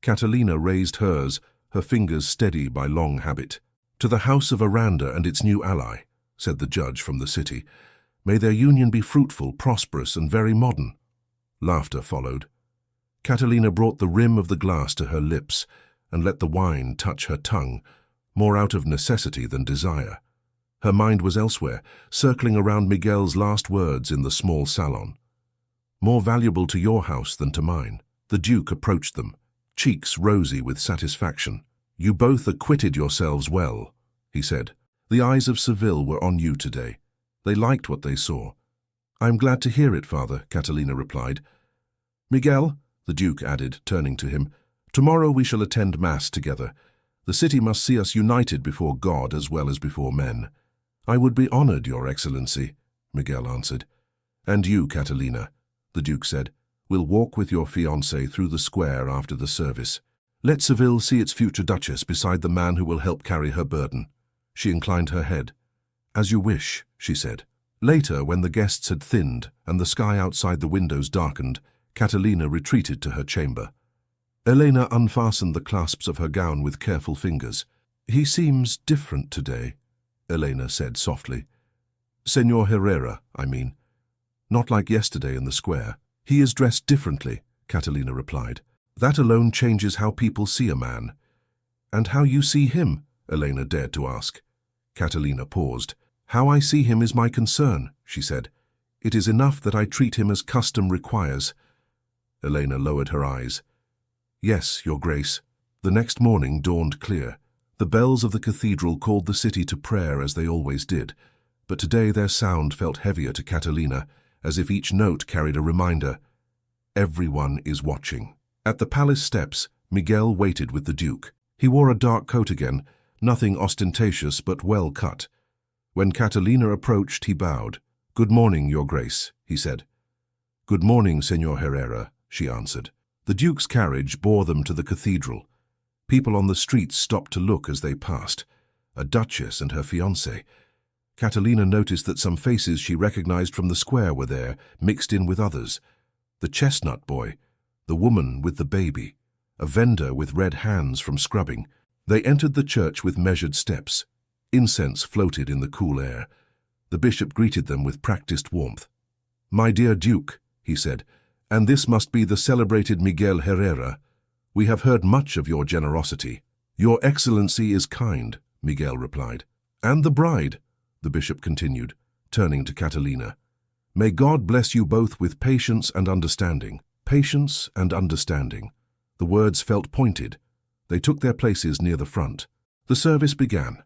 A: Catalina raised hers, her fingers steady by long habit. To the house of Aranda and its new ally, said the judge from the city. May their union be fruitful, prosperous, and very modern. Laughter followed. Catalina brought the rim of the glass to her lips and let the wine touch her tongue, more out of necessity than desire. Her mind was elsewhere, circling around Miguel's last words in the small salon. More valuable to your house than to mine. The Duke approached them, cheeks rosy with satisfaction. You both acquitted yourselves well, he said. The eyes of Seville were on you today. They liked what they saw. I'm glad to hear it, Father, Catalina replied. Miguel, the Duke added, turning to him, tomorrow we shall attend Mass together. The city must see us united before God as well as before men. I would be honored, Your Excellency, Miguel answered. And you, Catalina, the Duke said, will walk with your fiancé through the square after the service. Let Seville see its future duchess beside the man who will help carry her burden. She inclined her head. As you wish, she said. Later, when the guests had thinned and the sky outside the windows darkened, Catalina retreated to her chamber. Elena unfastened the clasps of her gown with careful fingers. He seems different today, Elena said softly. Señor Herrera, I mean. Not like yesterday in the square. He is dressed differently, Catalina replied. That alone changes how people see a man. And how you see him, Elena dared to ask. Catalina paused. How I see him is my concern, she said. It is enough that I treat him as custom requires." Elena lowered her eyes. "Yes, Your Grace." The next morning dawned clear. The bells of the cathedral called the city to prayer as they always did, but today their sound felt heavier to Catalina, as if each note carried a reminder. Everyone is watching. At the palace steps, Miguel waited with the Duke. He wore a dark coat again, nothing ostentatious but well cut. When Catalina approached, he bowed. "Good morning, Your Grace," he said. "Good morning, Señor Herrera," she answered. The Duke's carriage bore them to the cathedral. People on the streets stopped to look as they passed. A duchess and her fiancé. Catalina noticed that some faces she recognized from the square were there, mixed in with others. The chestnut boy, the woman with the baby, a vendor with red hands from scrubbing. They entered the church with measured steps. Incense floated in the cool air. The bishop greeted them with practiced warmth. "My dear Duke," he said, "and this must be the celebrated Miguel Herrera. We have heard much of your generosity." "Your Excellency is kind," Miguel replied. "And the bride," the bishop continued, turning to Catalina. "May God bless you both with patience and understanding." Patience and understanding. The words felt pointed. They took their places near the front. The service began.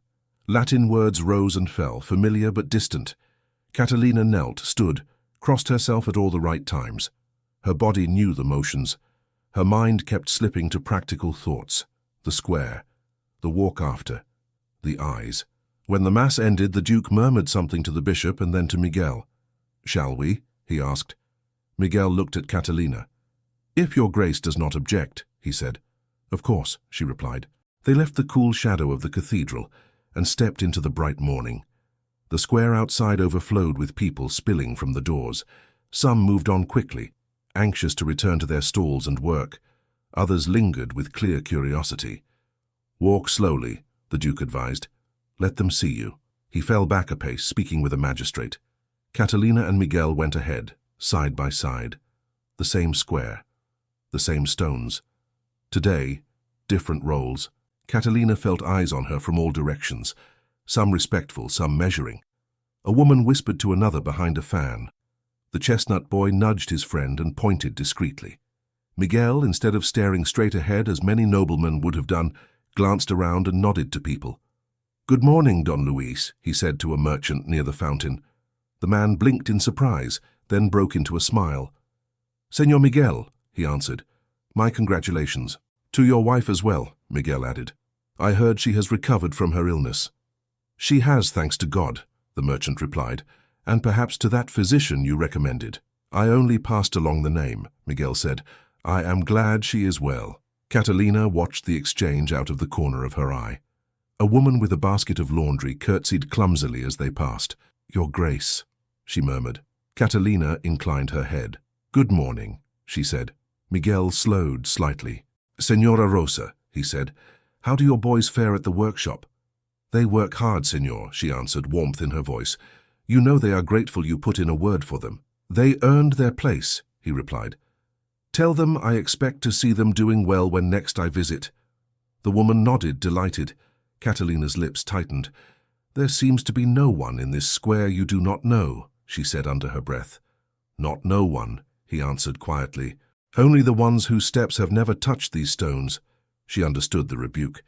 A: Latin words rose and fell, familiar but distant. Catalina knelt, stood, crossed herself at all the right times. Her body knew the motions. Her mind kept slipping to practical thoughts. The square, the walk after, the eyes. When the Mass ended, the Duke murmured something to the bishop and then to Miguel. "Shall we?" he asked. Miguel looked at Catalina. "If your Grace does not object," he said. "Of course," she replied. They left the cool shadow of the cathedral and stepped into the bright morning. The square outside overflowed with people spilling from the doors. Some moved on quickly, anxious to return to their stalls and work. Others lingered with clear curiosity. "Walk slowly," the Duke advised. "Let them see you." He fell back a pace, speaking with a magistrate. Catalina and Miguel went ahead, side by side. The same square, the same stones. Today, different roles. Catalina felt eyes on her from all directions, some respectful, some measuring. A woman whispered to another behind a fan. The chestnut boy nudged his friend and pointed discreetly. Miguel, instead of staring straight ahead as many noblemen would have done, glanced around and nodded to people. "Good morning, Don Luis," he said to a merchant near the fountain. The man blinked in surprise, then broke into a smile. "Señor Miguel," he answered, "my congratulations. To your wife as well," Miguel added. "I heard she has recovered from her illness." "She has, thanks to God," the merchant replied, "and perhaps to that physician you recommended." "I only passed along the name," Miguel said. "I am glad she is well." Catalina watched the exchange out of the corner of her eye. A woman with a basket of laundry curtsied clumsily as they passed. "Your Grace," she murmured. Catalina inclined her head. "Good morning," she said. Miguel slowed slightly. "Señora Rosa," he said, "how do your boys fare at the workshop?" "They work hard, señor," she answered, warmth in her voice. "You know they are grateful you put in a word for them." "They earned their place," he replied. "Tell them I expect to see them doing well when next I visit." The woman nodded, delighted. Catalina's lips tightened. "There seems to be no one in this square you do not know," she said under her breath. "Not no one," he answered quietly. "Only the ones whose steps have never touched these stones." She understood the rebuke.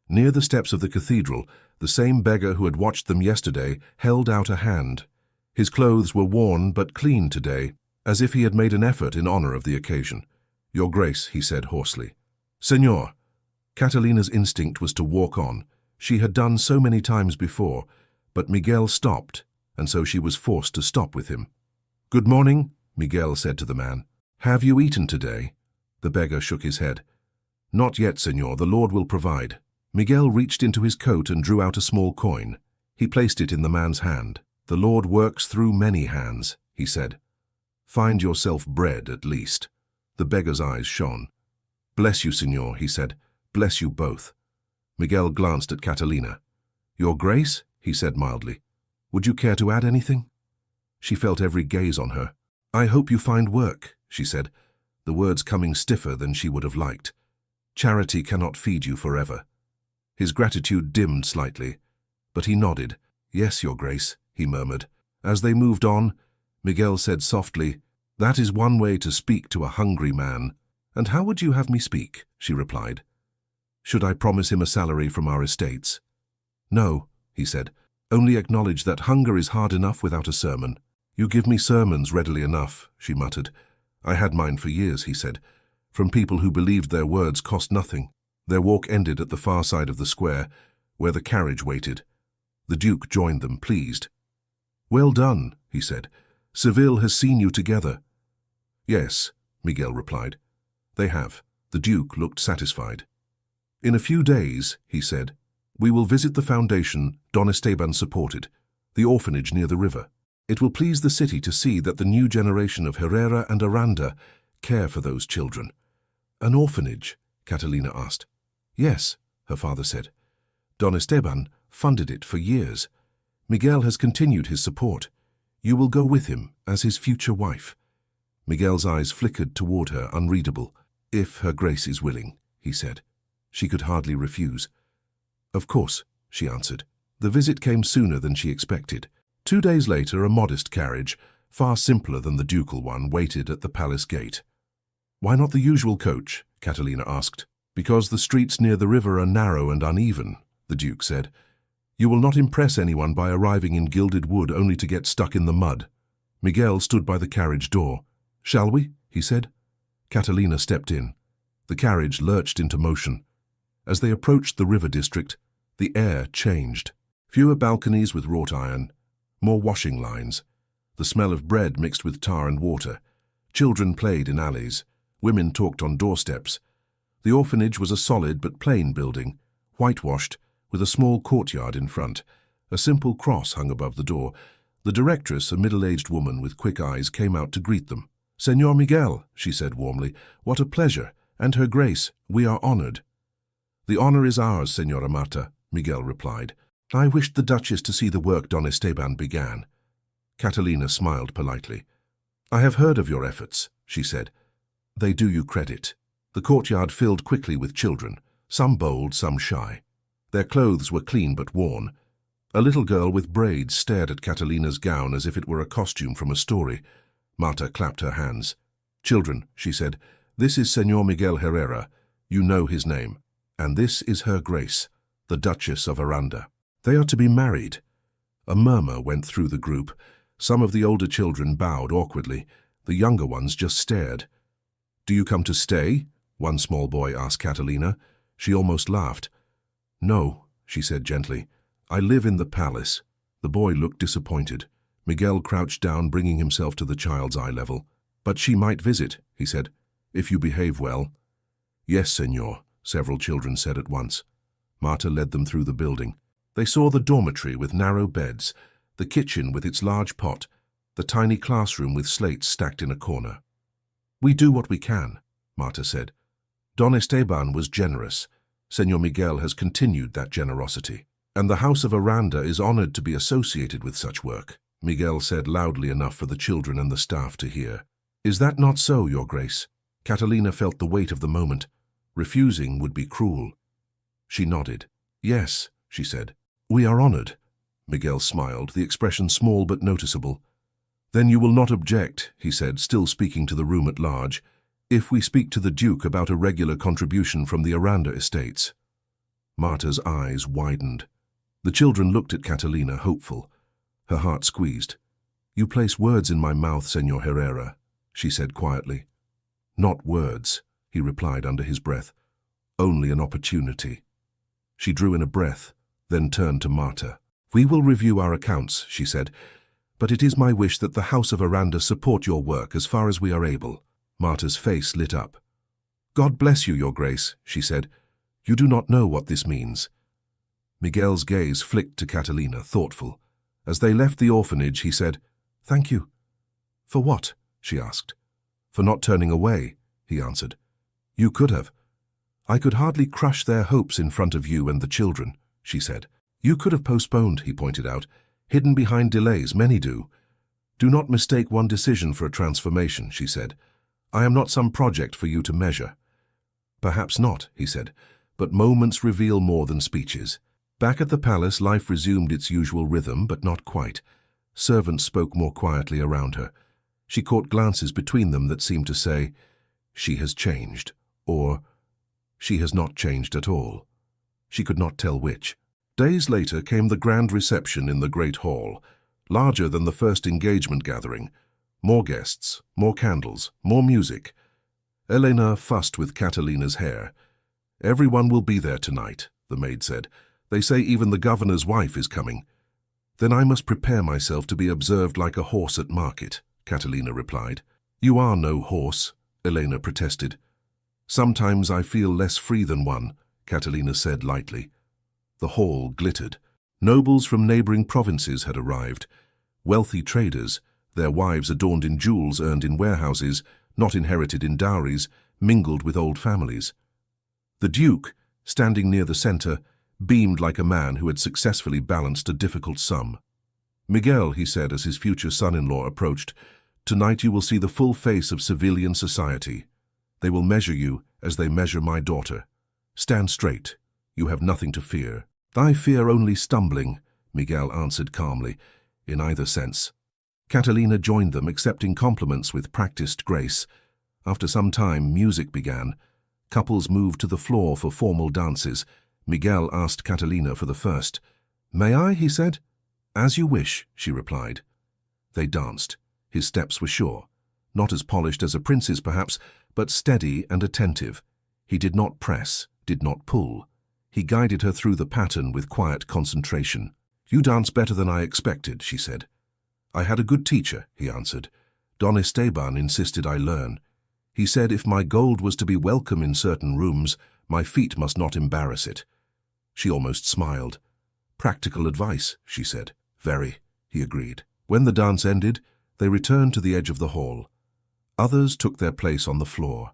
A: Near the steps of the cathedral, the same beggar who had watched them yesterday held out a hand. His clothes were worn but clean today, as if he had made an effort in honor of the occasion. "Your Grace," he said hoarsely. "Señor." Catalina's instinct was to walk on. She had done so many times before, but Miguel stopped, and so she was forced to stop with him. "Good morning," Miguel said to the man. "Have you eaten today?" The beggar shook his head. "Not yet, señor. The Lord will provide." Miguel reached into his coat and drew out a small coin. He placed it in the man's hand. "The Lord works through many hands," he said. "Find yourself bread, at least." The beggar's eyes shone. "Bless you, señor," he said. "Bless you both." Miguel glanced at Catalina. "Your Grace," he said mildly. "Would you care to add anything?" She felt every gaze on her. "I hope you find work," she said, the words coming stiffer than she would have liked. "Charity cannot feed you forever." His gratitude dimmed slightly, but he nodded. "Yes, Your Grace," he murmured. As they moved on, Miguel said softly, "That is one way to speak to a hungry man." "And how would you have me speak?" she replied. "Should I promise him a salary from our estates?" "No," he said. "Only acknowledge that hunger is hard enough without a sermon." "You give me sermons readily enough," she muttered. "I had mine for years," he said, "from people who believed their words cost nothing." Their walk ended at the far side of the square, where the carriage waited. The Duke joined them, pleased. "Well done," he said. "Seville has seen you together." "Yes," Miguel replied. "They have." The Duke looked satisfied. "In a few days," he said, "we will visit the foundation Don Esteban supported, the orphanage near the river. It will please the city to see that the new generation of Herrera and Aranda care for those children." "An orphanage?" Catalina asked. "Yes," her father said. "Don Esteban funded it for years. Miguel has continued his support. You will go with him as his future wife." Miguel's eyes flickered toward her, unreadable. "If her grace is willing," he said. She could hardly refuse. "Of course," she answered. The visit came sooner than she expected. 2 days later, a modest carriage, far simpler than the ducal one, waited at the palace gate. "Why not the usual coach?" Catalina asked. "Because the streets near the river are narrow and uneven," the Duke said. "You will not impress anyone by arriving in gilded wood only to get stuck in the mud." Miguel stood by the carriage door. "Shall we?" he said. Catalina stepped in. The carriage lurched into motion. As they approached the river district, the air changed. Fewer balconies with wrought iron, more washing lines, the smell of bread mixed with tar and water. Children played in alleys. Women talked on doorsteps. The orphanage was a solid but plain building, whitewashed, with a small courtyard in front. A simple cross hung above the door. The directress, a middle-aged woman with quick eyes, came out to greet them. "Señor Miguel," she said warmly, "what a pleasure, and Her Grace, we are honored." "The honor is ours, Señora Marta," Miguel replied. "I wished the Duchess to see the work Don Esteban began." Catalina smiled politely. "I have heard of your efforts," she said. "They do you credit." The courtyard filled quickly with children, some bold, some shy. Their clothes were clean but worn. A little girl with braids stared at Catalina's gown as if it were a costume from a story. Marta clapped her hands. "Children," she said, "this is Señor Miguel Herrera. You know his name. And this is Her Grace, the Duchess of Aranda. They are to be married." A murmur went through the group. Some of the older children bowed awkwardly. The younger ones just stared. "Do you come to stay?" one small boy asked Catalina. She almost laughed. "No," she said gently. "I live in the palace." The boy looked disappointed. Miguel crouched down, bringing himself to the child's eye level. "But she might visit," he said, "if you behave well." "Yes, señor," several children said at once. Marta led them through the building. They saw the dormitory with narrow beds, the kitchen with its large pot, the tiny classroom with slates stacked in a corner. "We do what we can," Marta said. "Don Esteban was generous. Señor Miguel has continued that generosity. And the House of Aranda is honored to be associated with such work," Miguel said loudly enough for the children and the staff to hear. "Is that not so, Your Grace?" Catalina felt the weight of the moment. Refusing would be cruel. She nodded. "Yes," she said. "We are honored." Miguel smiled, the expression small but noticeable. "Then you will not object," he said, still speaking to the room at large, "if we speak to the Duke about a regular contribution from the Aranda estates." Marta's eyes widened. The children looked at Catalina, hopeful. Her heart squeezed. "You place words in my mouth, Señor Herrera," she said quietly. "Not words," he replied under his breath. "Only an opportunity." She drew in a breath, then turned to Marta. "We will review our accounts," she said, "but it is my wish that the House of Aranda support your work as far as we are able." Marta's face lit up. "God bless you, Your Grace," she said. "You do not know what this means." Miguel's gaze flicked to Catalina, thoughtful. As they left the orphanage, he said, "Thank you." "For what?" she asked. "For not turning away," he answered. "You could have." "I could hardly crush their hopes in front of you and the children," she said. "You could have postponed," he pointed out, "hidden behind delays, many do." "Do not mistake one decision for a transformation," she said. "I am not some project for you to measure." "Perhaps not," he said, "but moments reveal more than speeches." Back at the palace, life resumed its usual rhythm, but not quite. Servants spoke more quietly around her. She caught glances between them that seemed to say, "She has changed," or "She has not changed at all." She could not tell which. Days later came the grand reception in the great hall, larger than the first engagement gathering. More guests, more candles, more music. Elena fussed with Catalina's hair. "Everyone will be there tonight," the maid said. "They say even the governor's wife is coming." "Then I must prepare myself to be observed like a horse at market," Catalina replied. "You are no horse," Elena protested. "Sometimes I feel less free than one," Catalina said lightly. The hall glittered. Nobles from neighboring provinces had arrived. Wealthy traders, their wives adorned in jewels earned in warehouses, not inherited in dowries, mingled with old families. The Duke, standing near the center, beamed like a man who had successfully balanced a difficult sum. "Miguel," he said as his future son-in-law approached, "tonight you will see the full face of civilian society. They will measure you as they measure my daughter. Stand straight. You have nothing to fear." "I fear only stumbling," Miguel answered calmly, in either sense. Catalina joined them, accepting compliments with practiced grace. After some time, music began. Couples moved to the floor for formal dances. Miguel asked Catalina for the first. "May I?" he said. "As you wish," she replied. They danced. His steps were sure. Not as polished as a prince's, perhaps, but steady and attentive. He did not press, did not pull. He guided her through the pattern with quiet concentration. "You dance better than I expected," she said. "I had a good teacher," he answered. "Don Esteban insisted I learn. He said if my gold was to be welcome in certain rooms, my feet must not embarrass it." She almost smiled. "Practical advice," she said. "Very," he agreed. When the dance ended, they returned to the edge of the hall. Others took their place on the floor.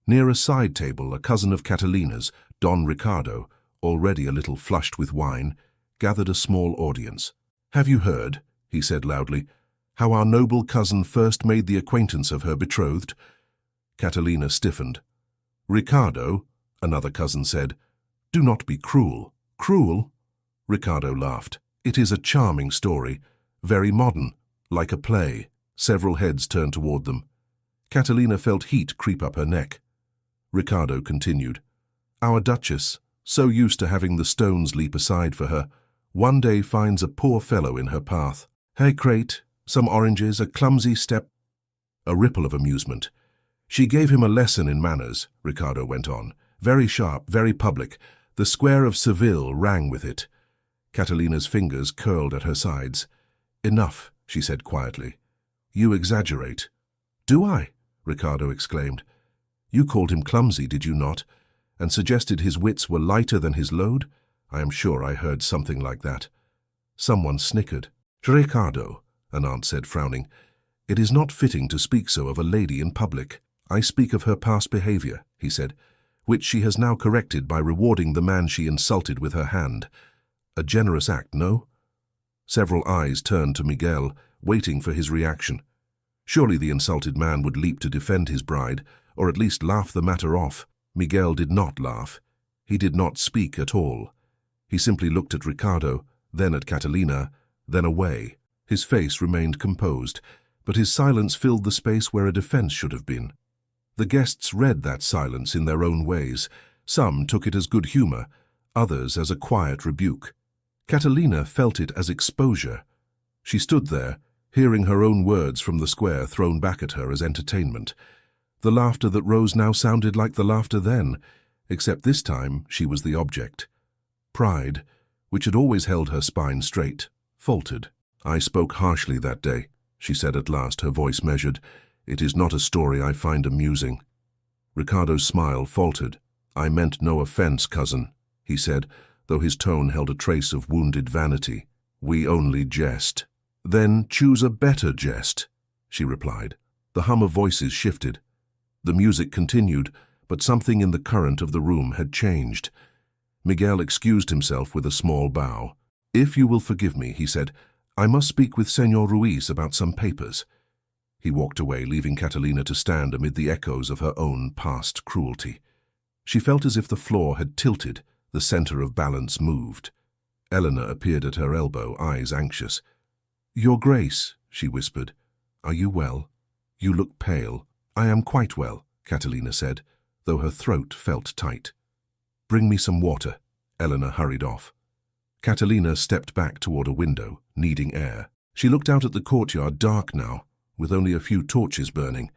A: Near a side table, a cousin of Catalina's, Don Ricardo, already a little flushed with wine, gathered a small audience. "Have you heard," he said loudly, "how our noble cousin first made the acquaintance of her betrothed?" Catalina stiffened. "Ricardo," another cousin said, "do not be cruel." "Cruel?" Ricardo laughed. "It is a charming story, very modern, like a play." Several heads turned toward them. Catalina felt heat creep up her neck. Ricardo continued. "Our Duchess, so used to having the stones leap aside for her, one day finds a poor fellow in her path. Hey, crate, some oranges, a clumsy step." A ripple of amusement. "She gave him a lesson in manners," Ricardo went on. "Very sharp, very public. The square of Seville rang with it." Catalina's fingers curled at her sides. "Enough," she said quietly. "You exaggerate." "Do I?" Ricardo exclaimed. "You called him clumsy, did you not? And suggested his wits were lighter than his load? I am sure I heard something like that." Someone snickered. "Ricardo," an aunt said, frowning, "it is not fitting to speak so of a lady in public." "I speak of her past behavior," he said, "which she has now corrected by rewarding the man she insulted with her hand. A generous act, no?" Several eyes turned to Miguel, waiting for his reaction. Surely the insulted man would leap to defend his bride, or at least laugh the matter off. Miguel did not laugh. He did not speak at all. He simply looked at Ricardo, then at Catalina, then away. His face remained composed, but his silence filled the space where a defense should have been. The guests read that silence in their own ways. Some took it as good humor, others as a quiet rebuke. Catalina felt it as exposure. She stood there, hearing her own words from the square thrown back at her as entertainment. The laughter that rose now sounded like the laughter then, except this time she was the object. Pride, which had always held her spine straight, faltered. "I spoke harshly that day," she said at last, her voice measured. "It is not a story I find amusing." Ricardo's smile faltered. "I meant no offense, cousin," he said, though his tone held a trace of wounded vanity. "We only jest." "Then choose a better jest," she replied. The hum of voices shifted. The music continued, but something in the current of the room had changed. Miguel excused himself with a small bow. "If you will forgive me," he said, "I must speak with Señor Ruiz about some papers." He walked away, leaving Catalina to stand amid the echoes of her own past cruelty. She felt as if the floor had tilted, the center of balance moved. Eleanor appeared at her elbow, eyes anxious. "Your Grace," she whispered. "Are you well? You look pale." "I am quite well," Catalina said, though her throat felt tight. "Bring me some water." Eleanor hurried off. Catalina stepped back toward a window, needing air. She looked out at the courtyard, dark now, with only a few torches burning.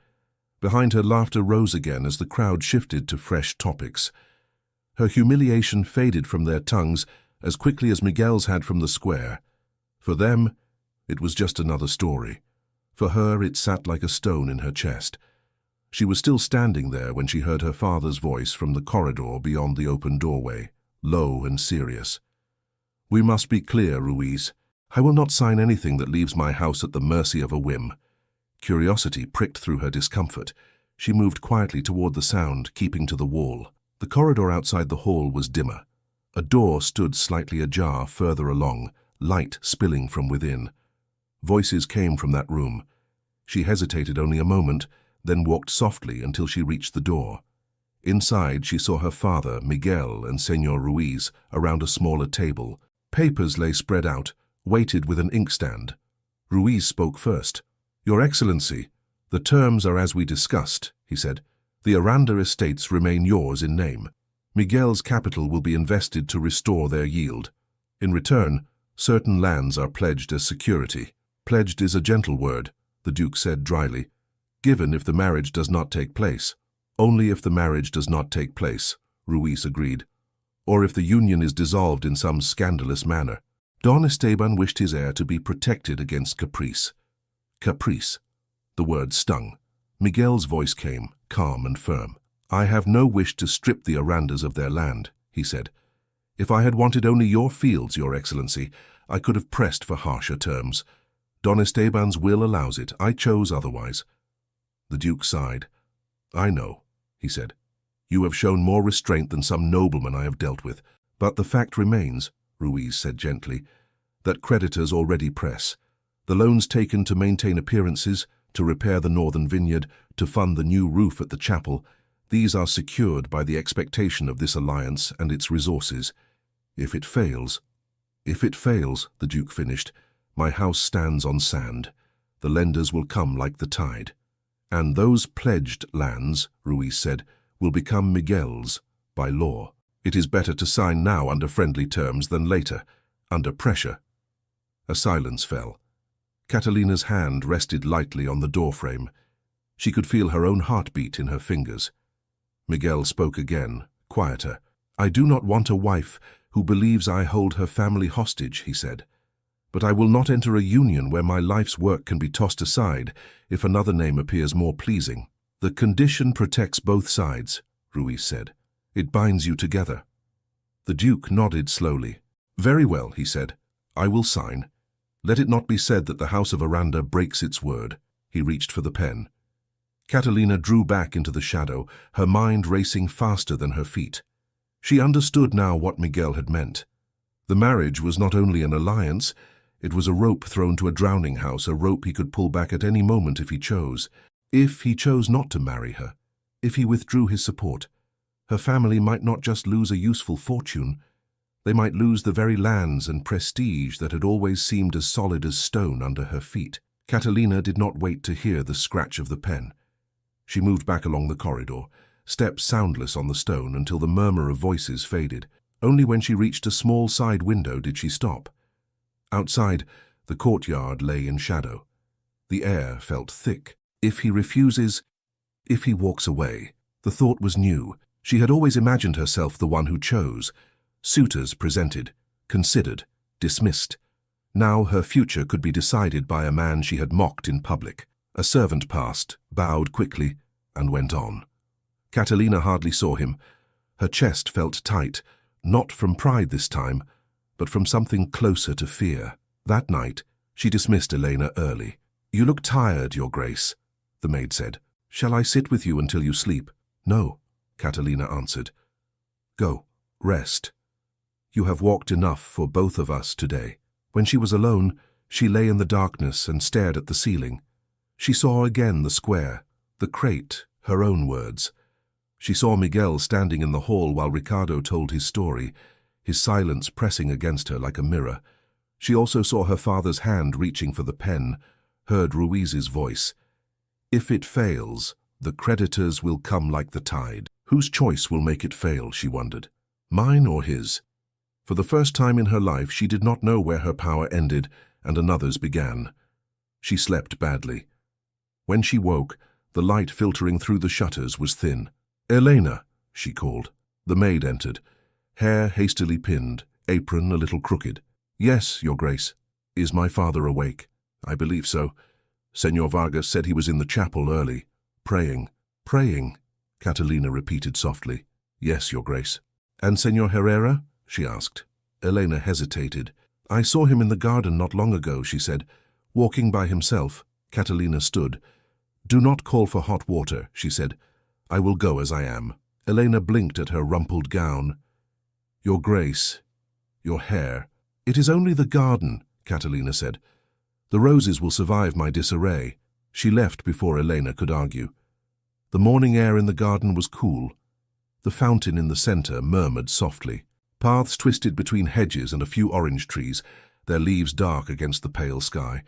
A: Behind her, laughter rose again as the crowd shifted to fresh topics. Her humiliation faded from their tongues as quickly as Miguel's had from the square. For them, it was just another story. For her, it sat like a stone in her chest. She was still standing there when she heard her father's voice from the corridor beyond the open doorway, low and serious. "We must be clear, Ruiz. I will not sign anything that leaves my house at the mercy of a whim." Curiosity pricked through her discomfort. She moved quietly toward the sound, keeping to the wall. The corridor outside the hall was dimmer. A door stood slightly ajar further along, light spilling from within. Voices came from that room. She hesitated only a moment, then walked softly until she reached the door. Inside, she saw her father, Miguel, and Señor Ruiz around a smaller table. Papers lay spread out, weighted with an inkstand. Ruiz spoke first. "Your Excellency, the terms are as we discussed," he said. "The Aranda estates remain yours in name. Miguel's capital will be invested to restore their yield. In return, certain lands are pledged as security." "Pledged is a gentle word," the Duke said dryly. "Given if the marriage does not take place." "Only if the marriage does not take place," Ruiz agreed. "Or if the union is dissolved in some scandalous manner." Don Esteban wished his heir to be protected against caprice. Caprice. The word stung. Miguel's voice came, calm and firm. "I have no wish to strip the Arandas of their land," he said. "If I had wanted only your fields, Your Excellency, I could have pressed for harsher terms. Don Esteban's will allows it. I chose otherwise." The Duke sighed. "I know," he said. "You have shown more restraint than some noblemen I have dealt with. But the fact remains," Ruiz said gently, "that creditors already press. The loans taken to maintain appearances, to repair the northern vineyard, to fund the new roof at the chapel, these are secured by the expectation of this alliance and its resources. If it fails, the Duke finished, my house stands on sand. The lenders will come like the tide. And those pledged lands," Ruiz said, "will become Miguel's by law. It is better to sign now under friendly terms than later, under pressure." A silence fell. Catalina's hand rested lightly on the doorframe. She could feel her own heartbeat in her fingers. Miguel spoke again, quieter. "I do not want a wife who believes I hold her family hostage," he said. "But I will not enter a union where my life's work can be tossed aside if another name appears more pleasing." "The condition protects both sides," Ruiz said. "It binds you together." The Duke nodded slowly. "Very well," he said. "I will sign. Let it not be said that the House of Aranda breaks its word." He reached for the pen. Catalina drew back into the shadow, her mind racing faster than her feet. She understood now what Miguel had meant. The marriage was not only an alliance, it was a rope thrown to a drowning house, a rope he could pull back at any moment if he chose. If he chose not to marry her, if he withdrew his support, her family might not just lose a useful fortune, they might lose the very lands and prestige that had always seemed as solid as stone under her feet. Catalina did not wait to hear the scratch of the pen. She moved back along the corridor, stepped soundless on the stone until the murmur of voices faded. Only when she reached a small side window did she stop. Outside, the courtyard lay in shadow. The air felt thick. If he refuses, if he walks away. The thought was new. She had always imagined herself the one who chose. Suitors presented, considered, dismissed. Now her future could be decided by a man she had mocked in public. A servant passed, bowed quickly, and went on. Catalina hardly saw him. Her chest felt tight, not from pride this time, but from something closer to fear. That night, she dismissed Elena early. "You look tired, Your Grace," the maid said. "Shall I sit with you until you sleep?" "No," Catalina answered. "Go, rest. You have walked enough for both of us today." When she was alone, she lay in the darkness and stared at the ceiling. She saw again the square, the crate, her own words. She saw Miguel standing in the hall while Ricardo told his story, his silence pressing against her like a mirror. She also saw her father's hand reaching for the pen, heard Ruiz's voice. If it fails, the creditors will come like the tide. Whose choice will make it fail, she wondered. Mine or his? For the first time in her life, she did not know where her power ended and another's began. She slept badly. When she woke, the light filtering through the shutters was thin. "Elena," she called. The maid entered, hair hastily pinned, apron a little crooked. "Yes, Your Grace." "Is my father awake?" "I believe so. Senor Vargas said he was in the chapel early, praying." "Praying?" Catalina repeated softly. "Yes, Your Grace." "And Senor Herrera?" she asked. Elena hesitated. "I saw him in the garden not long ago," she said, "walking by himself." Catalina stood. "Do not call for hot water," she said. "I will go as I am." Elena blinked at her rumpled gown. "Your Grace, your hair." "It is only the garden," Catalina said. "The roses will survive my disarray." She left before Elena could argue. The morning air in the garden was cool. The fountain in the center murmured softly. Paths twisted between hedges and a few orange trees, their leaves dark against the pale sky.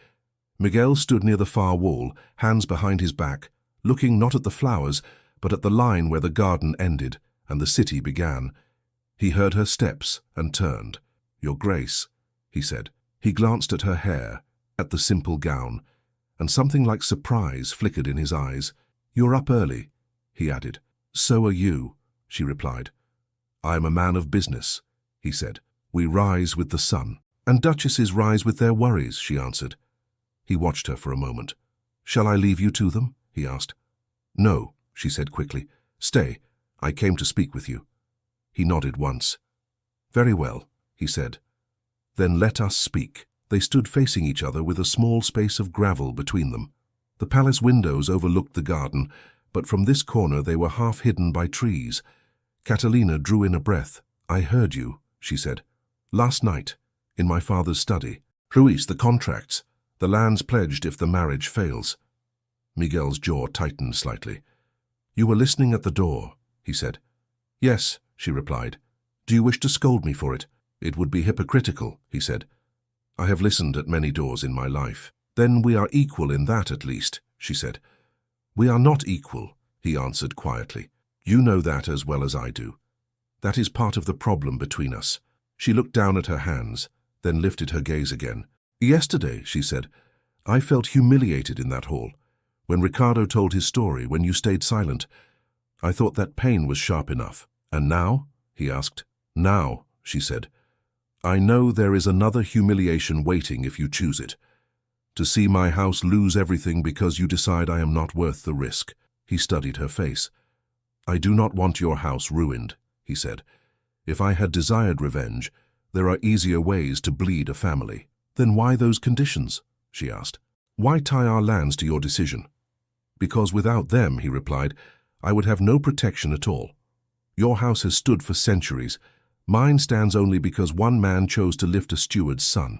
A: Miguel stood near the far wall, hands behind his back, looking not at the flowers, but at the line where the garden ended and the city began. He heard her steps and turned. "Your Grace," he said. He glanced at her hair, at the simple gown, and something like surprise flickered in his eyes. "You're up early," he added. "So are you," she replied. "I am a man of business," he said. "We rise with the sun." "And duchesses rise with their worries," she answered. He watched her for a moment. "Shall I leave you to them?" he asked. "No," she said quickly. "Stay. I came to speak with you." He nodded once. "Very well," he said. "Then let us speak." They stood facing each other with a small space of gravel between them. The palace windows overlooked the garden, but from this corner they were half hidden by trees. Catalina drew in a breath. "I heard you," she said. "Last night, in my father's study. Ruiz, the contracts. The land's pledged if the marriage fails." Miguel's jaw tightened slightly. "You were listening at the door," he said. "Yes," she replied. "Do you wish to scold me for it?" "It would be hypocritical," he said. "I have listened at many doors in my life." "Then we are equal in that at least," she said. "We are not equal," he answered quietly. "You know that as well as I do. That is part of the problem between us." She looked down at her hands, then lifted her gaze again. "Yesterday," she said, "I felt humiliated in that hall. When Ricardo told his story, when you stayed silent, I thought that pain was sharp enough." "And now?" he asked. "Now," she said, "I know there is another humiliation waiting if you choose it. To see my house lose everything because you decide I am not worth the risk." He studied her face. "I do not want your house ruined," he said. "If I had desired revenge, there are easier ways to bleed a family." "Then why those conditions?" she asked. "Why tie our lands to your decision?" "Because without them," he replied, "I would have no protection at all. Your house has stood for centuries. Mine stands only because one man chose to lift a steward's son.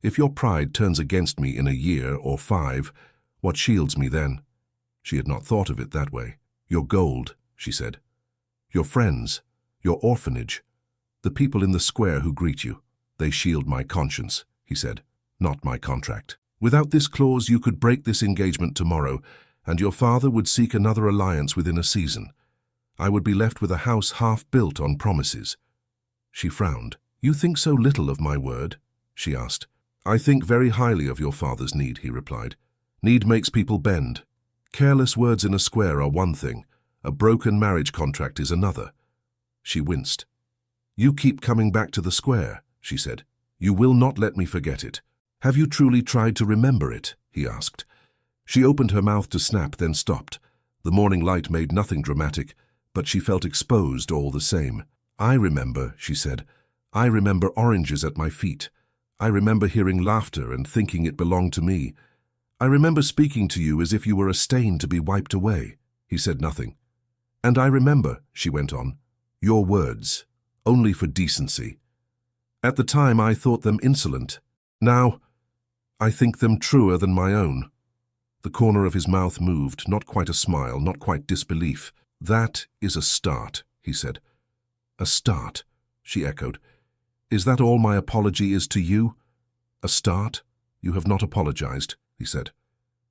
A: If your pride turns against me in a year or 5, what shields me then?" She had not thought of it that way. "Your gold," she said. "Your friends, your orphanage, the people in the square who greet you. They shield my conscience," he said, "not my contract. Without this clause, you could break this engagement tomorrow, and your father would seek another alliance within a season. I would be left with a house half built on promises." She frowned. "You think so little of my word?" she asked. "I think very highly of your father's need," he replied. "Need makes people bend. Careless words in a square are one thing. A broken marriage contract is another." She winced. "You keep coming back to the square," she said. "You will not let me forget it." "Have you truly tried to remember it?" he asked. She opened her mouth to snap, then stopped. The morning light made nothing dramatic, but she felt exposed all the same. "I remember," she said. "I remember oranges at my feet. I remember hearing laughter and thinking it belonged to me. I remember speaking to you as if you were a stain to be wiped away." He said nothing. "And I remember," she went on, "your words, only for decency. At the time I thought them insolent. Now, I think them truer than my own." The corner of his mouth moved, not quite a smile, not quite disbelief. "That is a start," he said. "A start," she echoed. "Is that all my apology is to you?" A start? You have not apologized, he said.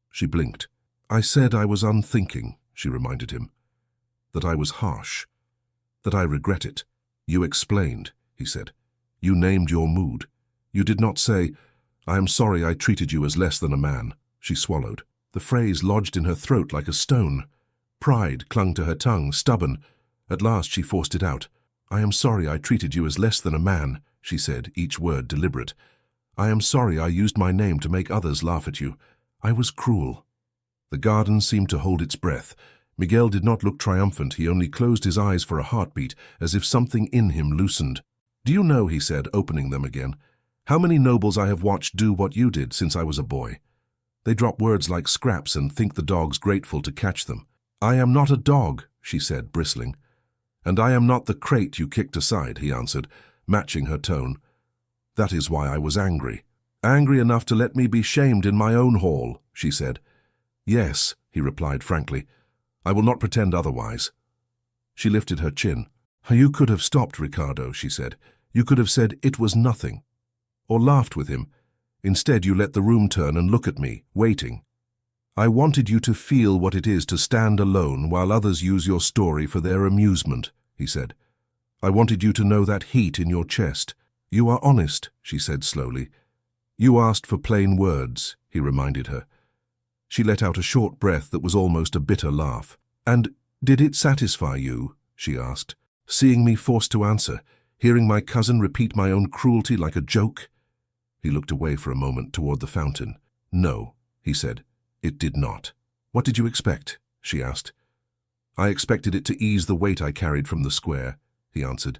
A: She blinked. I said I was unthinking, she reminded him. That I was harsh. That I regret it. You explained, he said. You named your mood. You did not say, I am sorry I treated you as less than a man. She swallowed. The phrase lodged in her throat like a stone. Pride clung to her tongue, stubborn. At last she forced it out. I am sorry I treated you as less than a man, she said, each word deliberate. I am sorry I used my name to make others laugh at you. I was cruel. The garden seemed to hold its breath. Miguel did not look triumphant. He only closed his eyes for a heartbeat, as if something in him loosened. Do you know, he said, opening them again, how many nobles I have watched do what you did since I was a boy? They drop words like scraps and think the dog's grateful to catch them. I am not a dog, she said, bristling. And I am not the crate you kicked aside, he answered, matching her tone. That is why I was angry. Angry enough to let me be shamed in my own hall, she said. Yes, he replied frankly. I will not pretend otherwise. She lifted her chin. You could have stopped, Ricardo, she said. You could have said it was nothing. Or laughed with him. Instead, you let the room turn and look at me, waiting. I wanted you to feel what it is to stand alone while others use your story for their amusement, he said. I wanted you to know that heat in your chest. You are honest, she said slowly. You asked for plain words, he reminded her. She let out a short breath that was almost a bitter laugh. And did it satisfy you? She asked, seeing me forced to answer, hearing my cousin repeat my own cruelty like a joke. He looked away for a moment toward the fountain. No, he said. It did not. What did you expect? She asked. I expected it to ease the weight I carried from the square, he answered.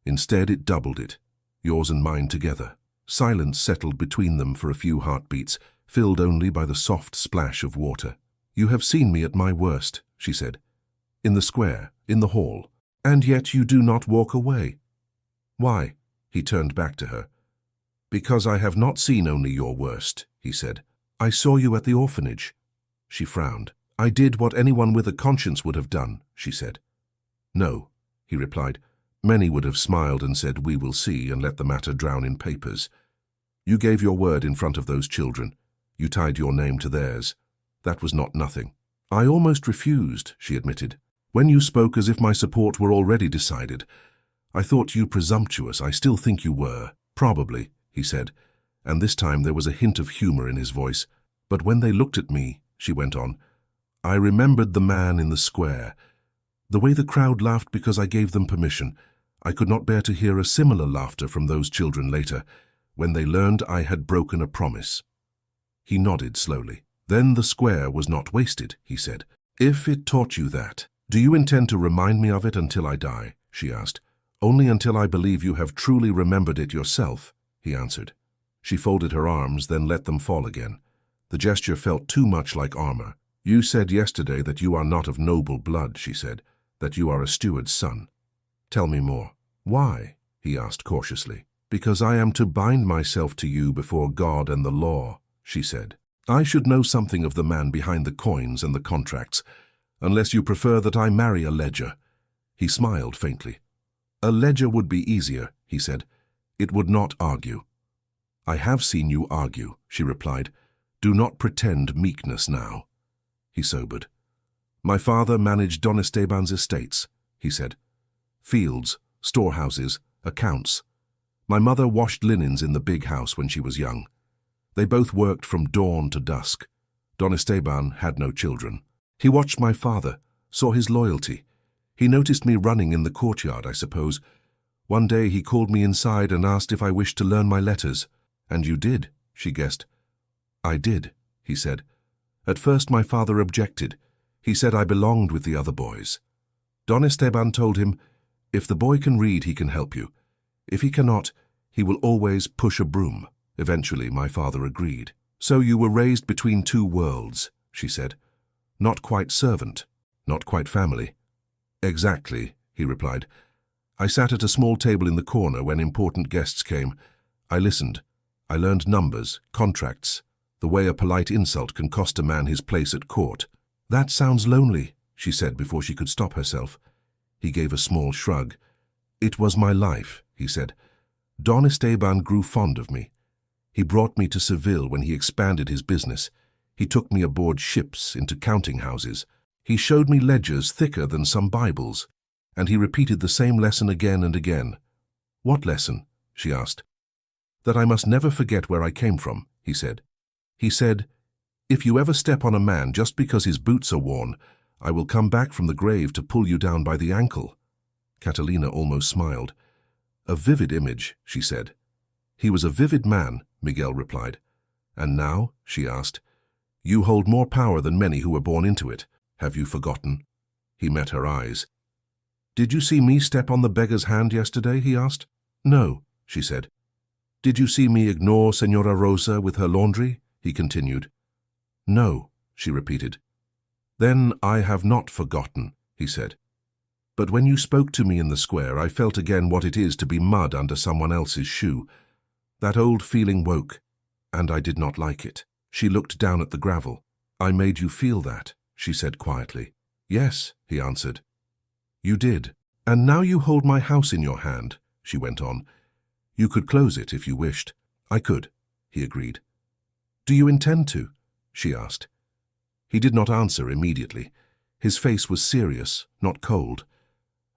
A: Instead, it doubled it, yours and mine together. Silence settled between them for a few heartbeats, filled only by the soft splash of water. You have seen me at my worst, she said. In the square, in the hall. And yet you do not walk away. Why? He turned back to her. Because I have not seen only your worst, he said. I saw you at the orphanage. She frowned. I did what anyone with a conscience would have done, she said. No, he replied. Many would have smiled and said, we will see, and let the matter drown in papers. You gave your word in front of those children. You tied your name to theirs. That was not nothing. I almost refused, she admitted. When you spoke as if my support were already decided, I thought you presumptuous. I still think you were. Probably, he said, and this time there was a hint of humor in his voice. But when they looked at me, she went on, I remembered the man in the square. The way the crowd laughed because I gave them permission. I could not bear to hear a similar laughter from those children later, when they learned I had broken a promise. He nodded slowly. Then the square was not wasted, he said. If it taught you that, do you intend to remind me of it until I die? She asked. Only until I believe you have truly remembered it yourself, he answered. She folded her arms, then let them fall again. The gesture felt too much like armor. You said yesterday that you are not of noble blood, she said, that you are a steward's son. Tell me more. Why? He asked cautiously. Because I am to bind myself to you before God and the law, she said. I should know something of the man behind the coins and the contracts, unless you prefer that I marry a ledger. He smiled faintly. A ledger would be easier, he said. It would not argue. I have seen you argue, she replied. Do not pretend meekness now. He sobered. My father managed Don Esteban's estates, he said. Fields, storehouses, accounts. My mother washed linens in the big house when she was young. They both worked from dawn to dusk. Don Esteban had no children. He watched my father, saw his loyalty. He noticed me running in the courtyard, I suppose. One day he called me inside and asked if I wished to learn my letters. And you did, she guessed. I did, he said. At first my father objected. He said I belonged with the other boys. Don Esteban told him, if the boy can read, he can help you. If he cannot, he will always push a broom. Eventually my father agreed. So you were raised between two worlds, she said. Not quite servant, not quite family. Exactly, he replied. I sat at a small table in the corner when important guests came. I listened. I learned numbers, contracts, the way a polite insult can cost a man his place at court. That sounds lonely, she said before she could stop herself. He gave a small shrug. It was my life, he said. Don Esteban grew fond of me. He brought me to Seville when he expanded his business. He took me aboard ships into counting houses. He showed me ledgers thicker than some Bibles, and he repeated the same lesson again and again. "What lesson?" she asked. "That I must never forget where I came from," he said. He said, "If you ever step on a man just because his boots are worn, I will come back from the grave to pull you down by the ankle." Catalina almost smiled. "A vivid image," she said. "He was a vivid man," Miguel replied. "And now," she asked, "you hold more power than many who were born into it. Have you forgotten?" He met her eyes. "Did you see me step on the beggar's hand yesterday?" he asked. "No," she said. "Did you see me ignore Senora Rosa with her laundry?" he continued. "No," she repeated. "Then I have not forgotten," he said. "But when you spoke to me in the square, I felt again what it is to be mud under someone else's shoe. That old feeling woke, and I did not like it." She looked down at the gravel. "I made you feel that," she said quietly. "Yes," he answered. "You did. And now you hold my house in your hand," she went on. "You could close it if you wished." "I could," he agreed. "Do you intend to?" she asked. He did not answer immediately. His face was serious, not cold.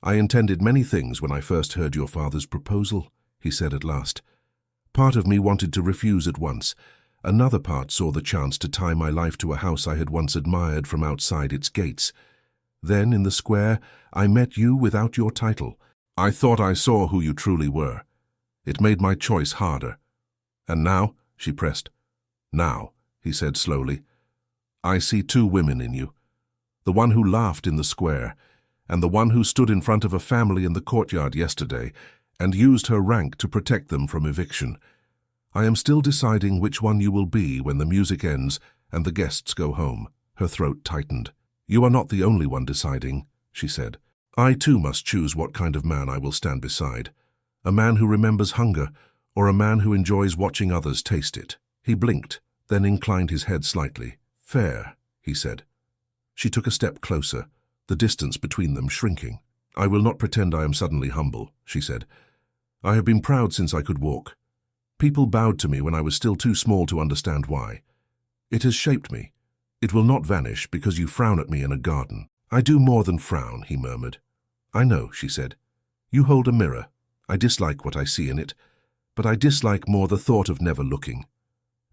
A: "I intended many things when I first heard your father's proposal," he said at last. "Part of me wanted to refuse at once. Another part saw the chance to tie my life to a house I had once admired from outside its gates. Then, in the square, I met you without your title. I thought I saw who you truly were. It made my choice harder." "And now?" she pressed. "Now," he said slowly, "I see two women in you. The one who laughed in the square, and the one who stood in front of a family in the courtyard yesterday and used her rank to protect them from eviction. I am still deciding which one you will be when the music ends and the guests go home." Her throat tightened. "You are not the only one deciding," she said. "I too must choose what kind of man I will stand beside. A man who remembers hunger, or a man who enjoys watching others taste it." He blinked, then inclined his head slightly. "Fair," he said. She took a step closer, the distance between them shrinking. "I will not pretend I am suddenly humble," she said. "I have been proud since I could walk. People bowed to me when I was still too small to understand why. It has shaped me. It will not vanish because you frown at me in a garden." "I do more than frown," he murmured. "I know," she said. "You hold a mirror. I dislike what I see in it, but I dislike more the thought of never looking."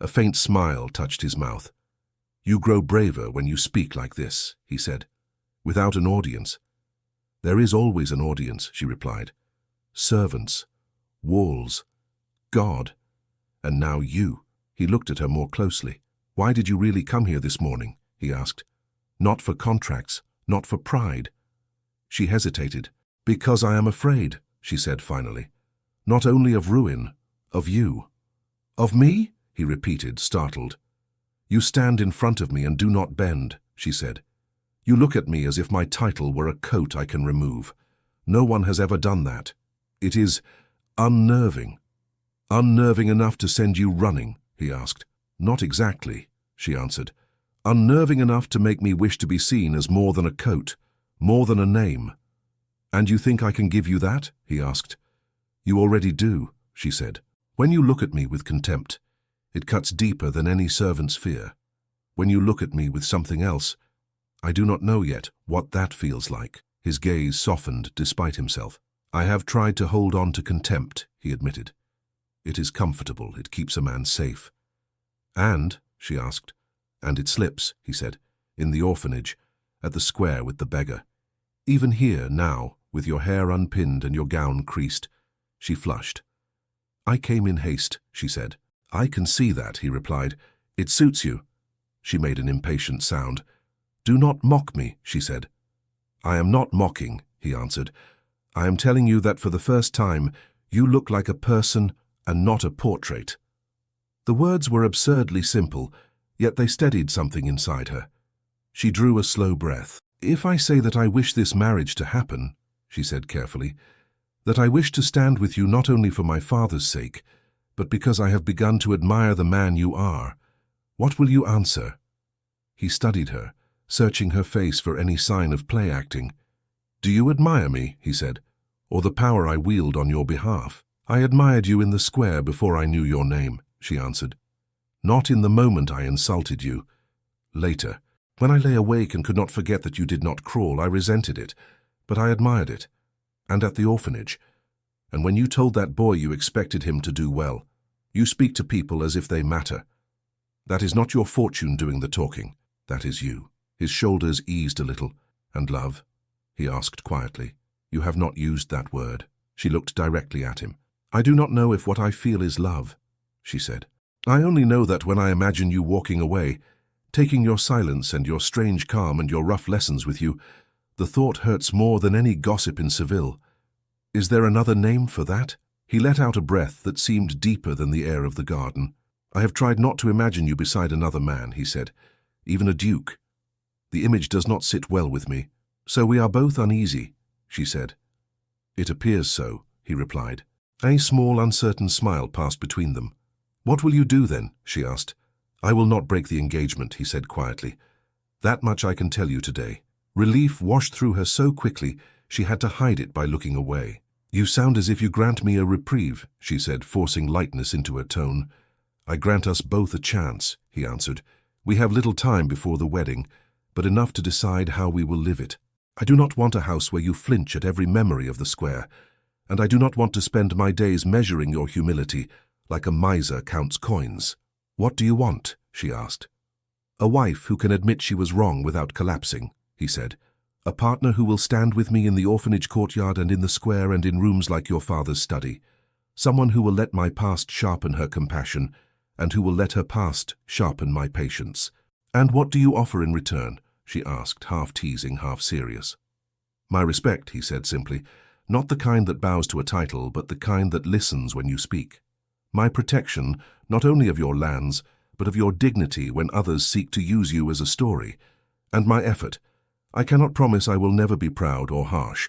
A: A faint smile touched his mouth. "You grow braver when you speak like this," he said. "Without an audience." "There is always an audience," she replied. "Servants, walls, God, and now you." He looked at her more closely. "Why did you really come here this morning?" he asked. "Not for contracts, not for pride." She hesitated. "Because I am afraid," she said finally. "Not only of ruin, of you." "Of me?" he repeated, startled. "You stand in front of me and do not bend," she said. "You look at me as if my title were a coat I can remove. No one has ever done that. It is unnerving." "Unnerving enough to send you running?" he asked. "Not exactly," she answered. "Unnerving enough to make me wish to be seen as more than a coat, more than a name." "And you think I can give you that?" he asked. "You already do," she said. "When you look at me with contempt, it cuts deeper than any servant's fear. When you look at me with something else, I do not know yet what that feels like." His gaze softened despite himself. "I have tried to hold on to contempt," he admitted. "It is comfortable, it keeps a man safe." "And?" she asked. "And it slips," he said, "in the orphanage, at the square with the beggar. Even here, now, with your hair unpinned and your gown creased." She flushed. "I came in haste," she said. "I can see that," he replied. "It suits you." She made an impatient sound. "Do not mock me," she said. "I am not mocking," he answered. "I am telling you that for the first time, you look like a person and not a portrait." The words were absurdly simple, yet they steadied something inside her. She drew a slow breath. "If I say that I wish this marriage to happen," she said carefully, "that I wish to stand with you not only for my father's sake, but because I have begun to admire the man you are, what will you answer?" He studied her, searching her face for any sign of play acting. "Do you admire me," he said, "or the power I wield on your behalf?" "I admired you in the square before I knew your name," she answered. Not in the moment I insulted you. Later, when I lay awake and could not forget that you did not crawl, I resented it, but I admired it. And at the orphanage. And when you told that boy you expected him to do well, you speak to people as if they matter. That is not your fortune doing the talking. That is you. His shoulders eased a little. And love? He asked quietly. You have not used that word. She looked directly at him. I do not know if what I feel is love, she said. I only know that when I imagine you walking away, taking your silence and your strange calm and your rough lessons with you, the thought hurts more than any gossip in Seville. Is there another name for that? He let out a breath that seemed deeper than the air of the garden. I have tried not to imagine you beside another man, he said, even a duke. The image does not sit well with me. So we are both uneasy, she said. It appears so, he replied. A small, uncertain smile passed between them. What will you do then? She asked. I will not break the engagement, he said quietly. That much I can tell you today. Relief washed through her so quickly she had to hide it by looking away. You sound as if you grant me a reprieve, she said, forcing lightness into her tone. I grant us both a chance, he answered. We have little time before the wedding, but enough to decide how we will live it. I do not want a house where you flinch at every memory of the square, and I do not want to spend my days measuring your humility like a miser counts coins. What do you want? She asked. A wife who can admit she was wrong without collapsing, he said. A partner who will stand with me in the orphanage courtyard and in the square and in rooms like your father's study. Someone who will let my past sharpen her compassion, and who will let her past sharpen my patience. And what do you offer in return? She asked, half teasing, half serious. My respect, he said simply, not the kind that bows to a title, but the kind that listens when you speak. My protection, not only of your lands, but of your dignity when others seek to use you as a story. And my effort. I cannot promise I will never be proud or harsh,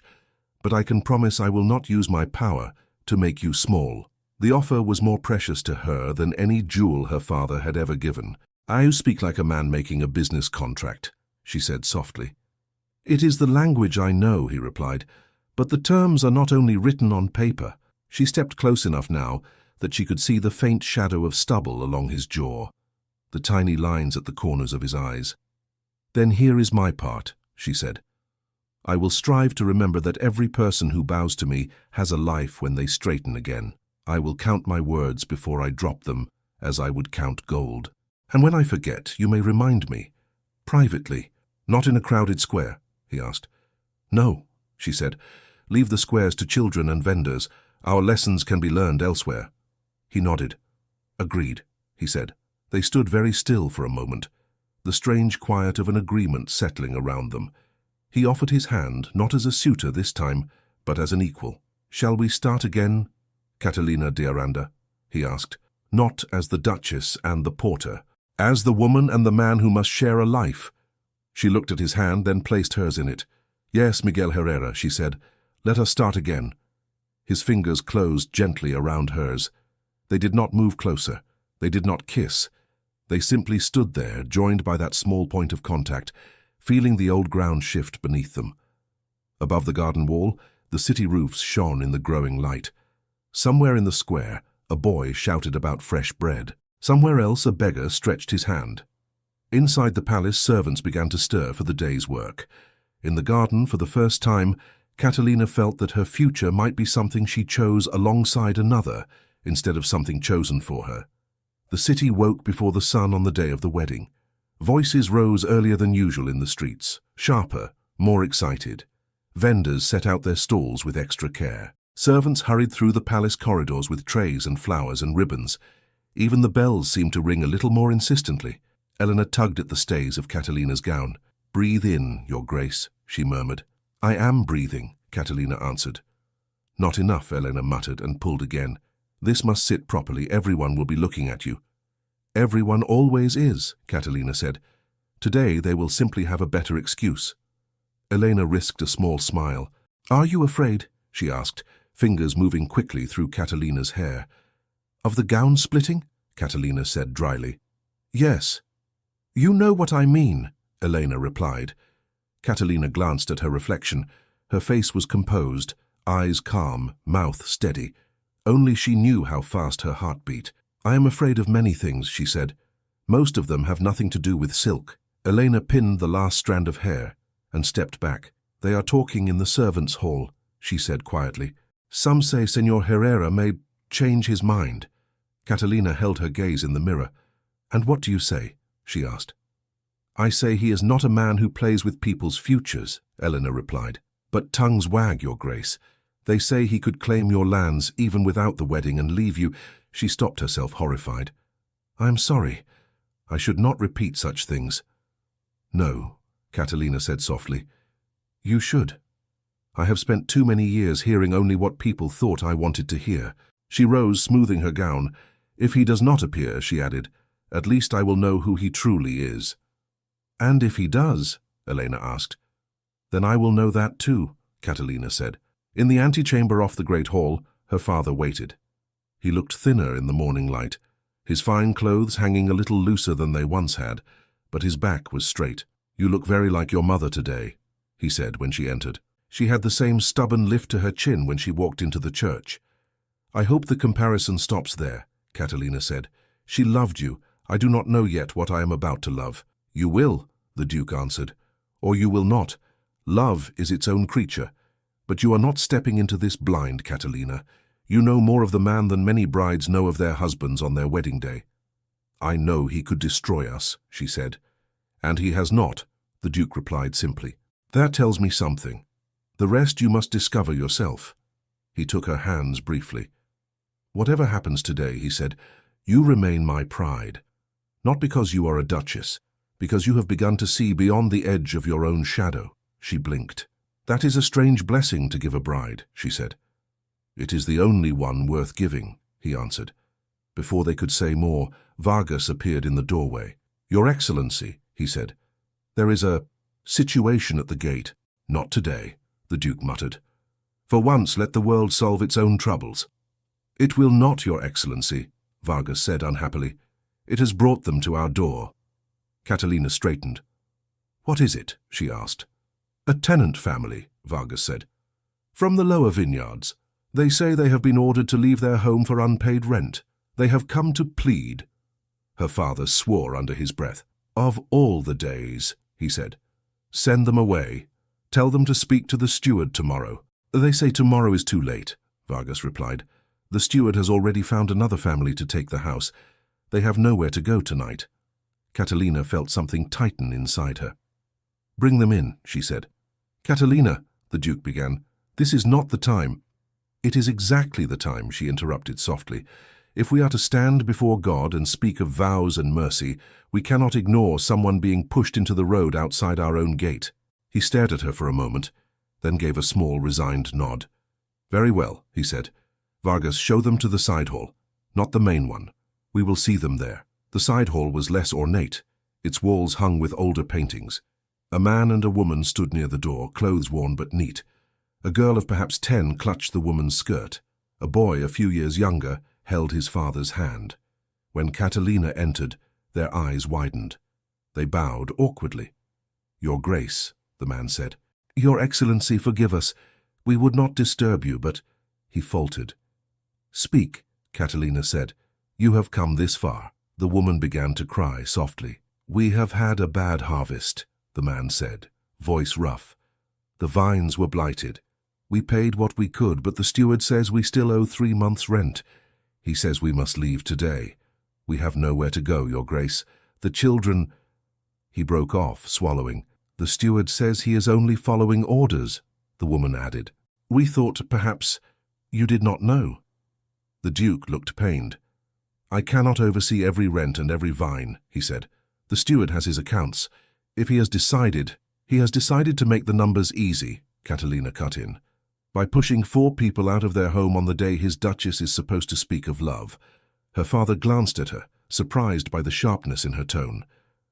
A: but I can promise I will not use my power to make you small. The offer was more precious to her than any jewel her father had ever given. I speak like a man making a business contract, she said softly. It is the language I know, he replied, but the terms are not only written on paper. She stepped close enough now that she could see the faint shadow of stubble along his jaw, the tiny lines at the corners of his eyes. Then here is my part, she said. I will strive to remember that every person who bows to me has a life when they straighten again. I will count my words before I drop them, as I would count gold. And when I forget, you may remind me. Privately, not in a crowded square, he asked. No, she said. Leave the squares to children and vendors. Our lessons can be learned elsewhere. He nodded. Agreed, he said. They stood very still for a moment, the strange quiet of an agreement settling around them. He offered his hand, not as a suitor this time, but as an equal. Shall we start again, Catalina de Aranda? He asked. Not as the Duchess and the porter, as the woman and the man who must share a life. She looked at his hand, then placed hers in it. Yes, Miguel Herrera, she said. Let us start again. His fingers closed gently around hers. They did not move closer. They did not kiss. They simply stood there, joined by that small point of contact, feeling the old ground shift beneath them. Above the garden wall, the city roofs shone in the growing light. Somewhere in the square, a boy shouted about fresh bread. Somewhere else, a beggar stretched his hand. Inside the palace, servants began to stir for the day's work. In the garden, for the first time, Catalina felt that her future might be something she chose alongside another, instead of something chosen for her. The city woke before the sun on the day of the wedding. Voices rose earlier than usual in the streets, sharper, more excited. Vendors set out their stalls with extra care. Servants hurried through the palace corridors with trays and flowers and ribbons. Even the bells seemed to ring a little more insistently. Eleanor tugged at the stays of Catalina's gown. Breathe in, Your Grace, she murmured. I am breathing, Catalina answered. Not enough, Eleanor muttered and pulled again. This must sit properly. Everyone will be looking at you. Everyone always is, Catalina said. Today they will simply have a better excuse. Elena risked a small smile. Are you afraid? She asked, fingers moving quickly through Catalina's hair. Of the gown splitting? Catalina said dryly. Yes. You know what I mean, Elena replied. Catalina glanced at her reflection. Her face was composed, eyes calm, mouth steady. Only she knew how fast her heart beat. I am afraid of many things, she said. Most of them have nothing to do with silk. Elena pinned the last strand of hair and stepped back. They are talking in the servants' hall, she said quietly. Some say Senor Herrera may change his mind. Catalina held her gaze in the mirror. And what do you say? She asked. I say he is not a man who plays with people's futures, Elena replied. But tongues wag, Your Grace. They say he could claim your lands even without the wedding and leave you. She stopped herself, horrified. I am sorry. I should not repeat such things. No, Catalina said softly. You should. I have spent too many years hearing only what people thought I wanted to hear. She rose, smoothing her gown. If he does not appear, she added, at least I will know who he truly is. And if he does, Elena asked. Then I will know that too, Catalina said. In the antechamber off the great hall, her father waited. He looked thinner in the morning light, his fine clothes hanging a little looser than they once had, but his back was straight. You look very like your mother today, he said when she entered. She had the same stubborn lift to her chin when she walked into the church. I hope the comparison stops there, Catalina said. She loved you. I do not know yet what I am about to love. You will, the Duke answered, or you will not. Love is its own creature. But you are not stepping into this blind, Catalina. You know more of the man than many brides know of their husbands on their wedding day. I know he could destroy us, she said. And he has not, the Duke replied simply. That tells me something. The rest you must discover yourself. He took her hands briefly. Whatever happens today, he said, you remain my pride. Not because you are a duchess, because you have begun to see beyond the edge of your own shadow. She blinked. That is a strange blessing to give a bride, she said. It is the only one worth giving, he answered. Before they could say more, Vargas appeared in the doorway. Your Excellency, he said, there is a situation at the gate. Not today, the Duke muttered. For once let the world solve its own troubles. It will not, Your Excellency, Vargas said unhappily. It has brought them to our door. Catalina straightened. What is it? She asked. A tenant family, Vargas said. From the lower vineyards. They say they have been ordered to leave their home for unpaid rent. They have come to plead. Her father swore under his breath. Of all the days, he said. Send them away. Tell them to speak to the steward tomorrow. They say tomorrow is too late, Vargas replied. The steward has already found another family to take the house. They have nowhere to go tonight. Catalina felt something tighten inside her. Bring them in, she said. Catalina, the Duke began, this is not the time. It is exactly the time, she interrupted softly. If we are to stand before God and speak of vows and mercy, we cannot ignore someone being pushed into the road outside our own gate. He stared at her for a moment, then gave a small, resigned nod. Very well, he said. Vargas, show them to the side hall, not the main one. We will see them there. The side hall was less ornate, its walls hung with older paintings. A man and a woman stood near the door, clothes worn but neat. A girl of perhaps 10 clutched the woman's skirt. A boy, a few years younger, held his father's hand. When Catalina entered, their eyes widened. They bowed awkwardly. Your Grace, the man said. Your Excellency, forgive us. We would not disturb you, but... He faltered. Speak, Catalina said. You have come this far. The woman began to cry softly. We have had a bad harvest, the man said, voice rough. The vines were blighted. We paid what we could, but the steward says we still owe 3 months' rent. He says we must leave today. We have nowhere to go, Your Grace. The children... He broke off, swallowing. The steward says he is only following orders, the woman added. We thought perhaps you did not know. The Duke looked pained. I cannot oversee every rent and every vine, he said. The steward has his accounts. If he has decided to make the numbers easy, Catalina cut in, by pushing 4 people out of their home on the day his duchess is supposed to speak of love. Her father glanced at her, surprised by the sharpness in her tone.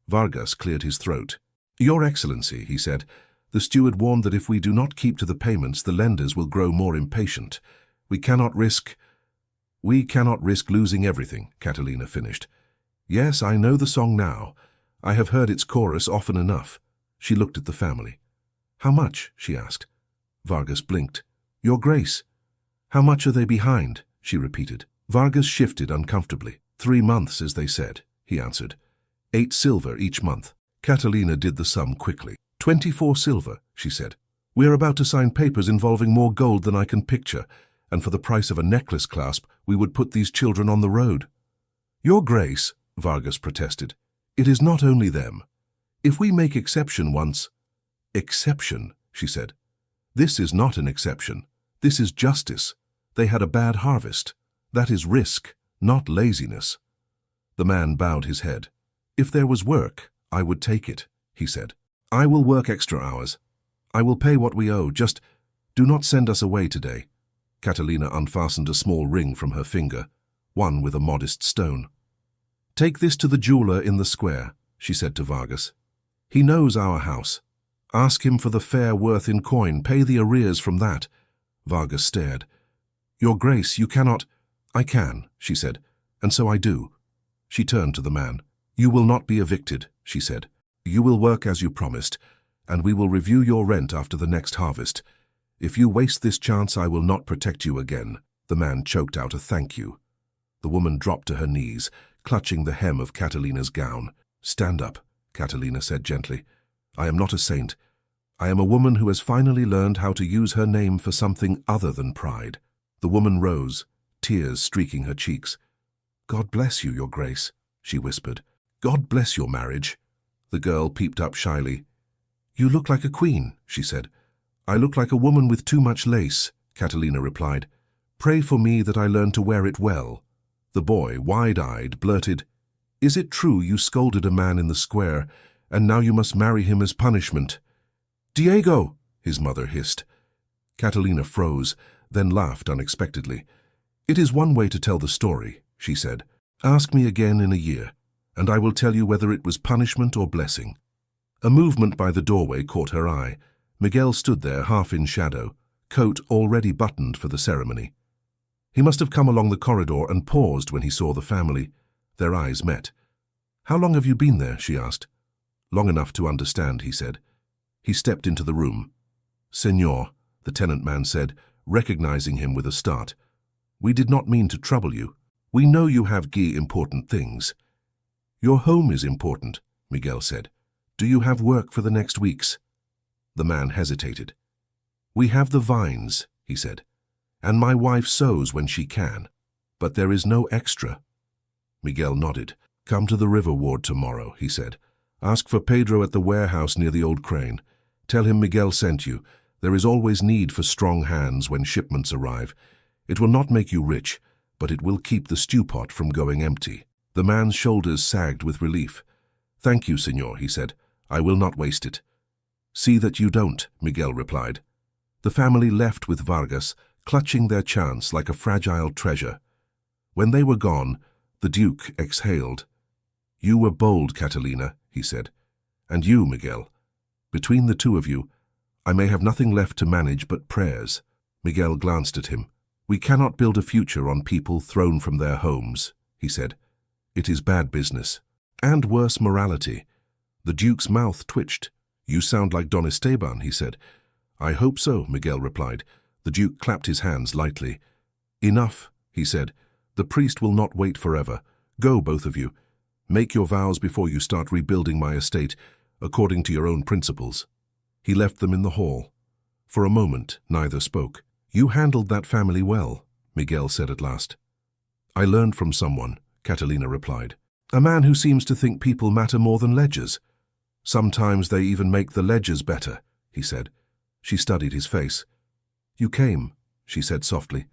A: Vargas cleared his throat. Your Excellency, he said, the steward warned that if we do not keep to the payments, the lenders will grow more impatient. We cannot risk losing everything, Catalina finished. Yes, I know the song now. I have heard its chorus often enough. She looked at the family. How much? She asked. Vargas blinked. Your Grace. How much are they behind? She repeated. Vargas shifted uncomfortably. 3 months, as they said, he answered. 8 silver each month. Catalina did the sum quickly. 24 silver, she said. We are about to sign papers involving more gold than I can picture, and for the price of a necklace clasp, we would put these children on the road. Your Grace, Vargas protested, it is not only them. If we make exception once— Exception, she said. This is not an exception. This is justice. They had a bad harvest. That is risk, not laziness. The man bowed his head. If there was work, I would take it, he said. I will work extra hours. I will pay what we owe, just do not send us away today. Catalina unfastened a small ring from her finger, one with a modest stone. Take this to the jeweler in the square, she said to Vargas. He knows our house. Ask him for the fair worth in coin. Pay the arrears from that. Vargas stared. Your Grace, you cannot— I can, she said, and so I do. She turned to the man. You will not be evicted, she said. You will work as you promised, and we will review your rent after the next harvest. If you waste this chance, I will not protect you again. The man choked out a thank you. The woman dropped to her knees, clutching the hem of Catalina's gown. Stand up, Catalina said gently. I am not a saint. I am a woman who has finally learned how to use her name for something other than pride. The woman rose, tears streaking her cheeks. God bless you, Your Grace, she whispered. God bless your marriage. The girl peeped up shyly. You look like a queen, she said. I look like a woman with too much lace, Catalina replied. Pray for me that I learn to wear it well. The boy, wide-eyed, blurted, Is it true you scolded a man in the square, and now you must marry him as punishment? Diego, his mother hissed. Catalina froze, then laughed unexpectedly. It is one way to tell the story, she said. Ask me again in a year, and I will tell you whether it was punishment or blessing. A movement by the doorway caught her eye. Miguel stood there, half in shadow, coat already buttoned for the ceremony. He must have come along the corridor and paused when he saw the family. Their eyes met. How long have you been there? She asked. Long enough to understand, he said. He stepped into the room. Senor, the tenant man said, recognizing him with a start. We did not mean to trouble you. We know you have important things. Your home is important, Miguel said. Do you have work for the next weeks? The man hesitated. We have the vines, he said, and my wife sews when she can, but there is no extra. Miguel nodded. Come to the river ward tomorrow, he said. Ask for Pedro at the warehouse near the old crane. Tell him Miguel sent you. There is always need for strong hands when shipments arrive. It will not make you rich, but it will keep the stew pot from going empty. The man's shoulders sagged with relief. Thank you, senor, he said. I will not waste it. See that you don't, Miguel replied. The family left with Vargas, clutching their chance like a fragile treasure. When they were gone, the Duke exhaled. You were bold, Catalina, he said. And you, Miguel. Between the two of you, I may have nothing left to manage but prayers. Miguel glanced at him. We cannot build a future on people thrown from their homes, he said. It is bad business. And worse morality. The Duke's mouth twitched. You sound like Don Esteban, he said. I hope so, Miguel replied. The Duke clapped his hands lightly. Enough, he said. The priest will not wait forever. Go, both of you. Make your vows before you start rebuilding my estate, according to your own principles. He left them in the hall. For a moment, neither spoke. You handled that family well, Miguel said at last. I learned from someone, Catalina replied. A man who seems to think people matter more than ledgers. Sometimes they even make the ledgers better, he said. She studied his face. You came, she said softly.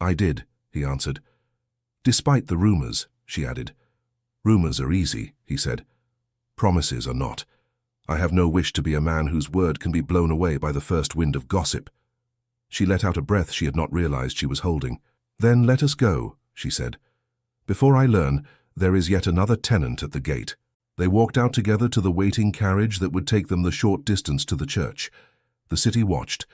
A: I did, he answered. Despite the rumors, she added. Rumors are easy, he said. Promises are not. I have no wish to be a man whose word can be blown away by the first wind of gossip. She let out a breath she had not realized she was holding. Then let us go, she said. Before I learn, there is yet another tenant at the gate. They walked out together to the waiting carriage that would take them the short distance to the church. The city watched.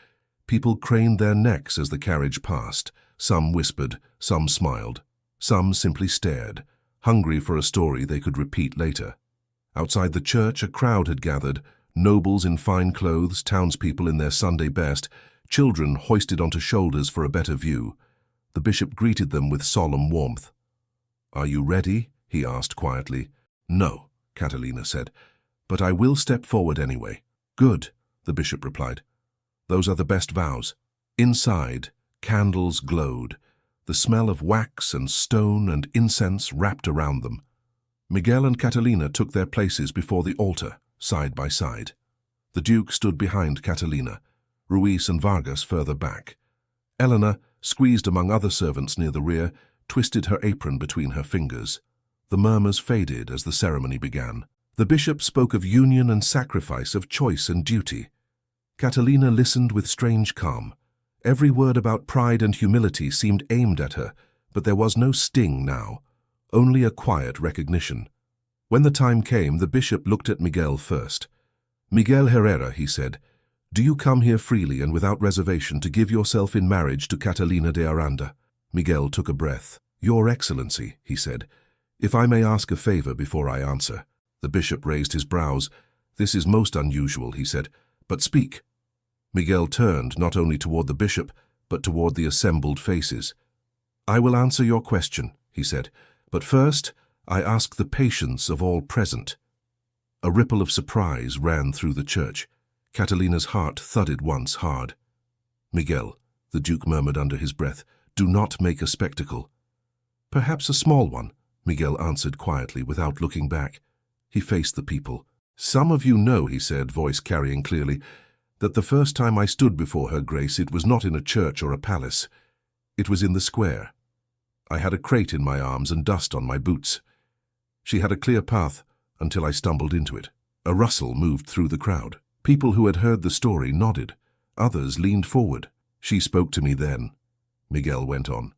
A: People craned their necks as the carriage passed. Some whispered, some smiled. Some simply stared, hungry for a story they could repeat later. Outside the church, a crowd had gathered, nobles in fine clothes, townspeople in their Sunday best, children hoisted onto shoulders for a better view. The bishop greeted them with solemn warmth. "Are you ready?" he asked quietly. "No," Catalina said, "but I will step forward anyway." "Good," the bishop replied. "Those are the best vows." Inside, candles glowed, the smell of wax and stone and incense wrapped around them. Miguel and Catalina took their places before the altar, side by side. The Duke stood behind Catalina, Ruiz and Vargas further back. Elena, squeezed among other servants near the rear, twisted her apron between her fingers. The murmurs faded as the ceremony began. The bishop spoke of union and sacrifice, of choice and duty. Catalina listened with strange calm. Every word about pride and humility seemed aimed at her, but there was no sting now, only a quiet recognition. When the time came, the bishop looked at Miguel first. "Miguel Herrera," he said, "do you come here freely and without reservation to give yourself in marriage to Catalina de Aranda?" Miguel took a breath. "Your Excellency," he said, "if I may ask a favor before I answer." The bishop raised his brows. "This is most unusual," he said, "but speak." Miguel turned not only toward the bishop, but toward the assembled faces. "I will answer your question," he said, "but first I ask the patience of all present." A ripple of surprise ran through the church. Catalina's heart thudded once hard. "Miguel," the Duke murmured under his breath, "do not make a spectacle." "Perhaps a small one," Miguel answered quietly without looking back. He faced the people. "Some of you know," he said, voice carrying clearly, "that the first time I stood before Her Grace it was not in a church or a palace. It was in the square. I had a crate in my arms and dust on my boots. She had a clear path until I stumbled into it." A rustle moved through the crowd. People who had heard the story nodded. Others leaned forward. "She spoke to me then," Miguel went on,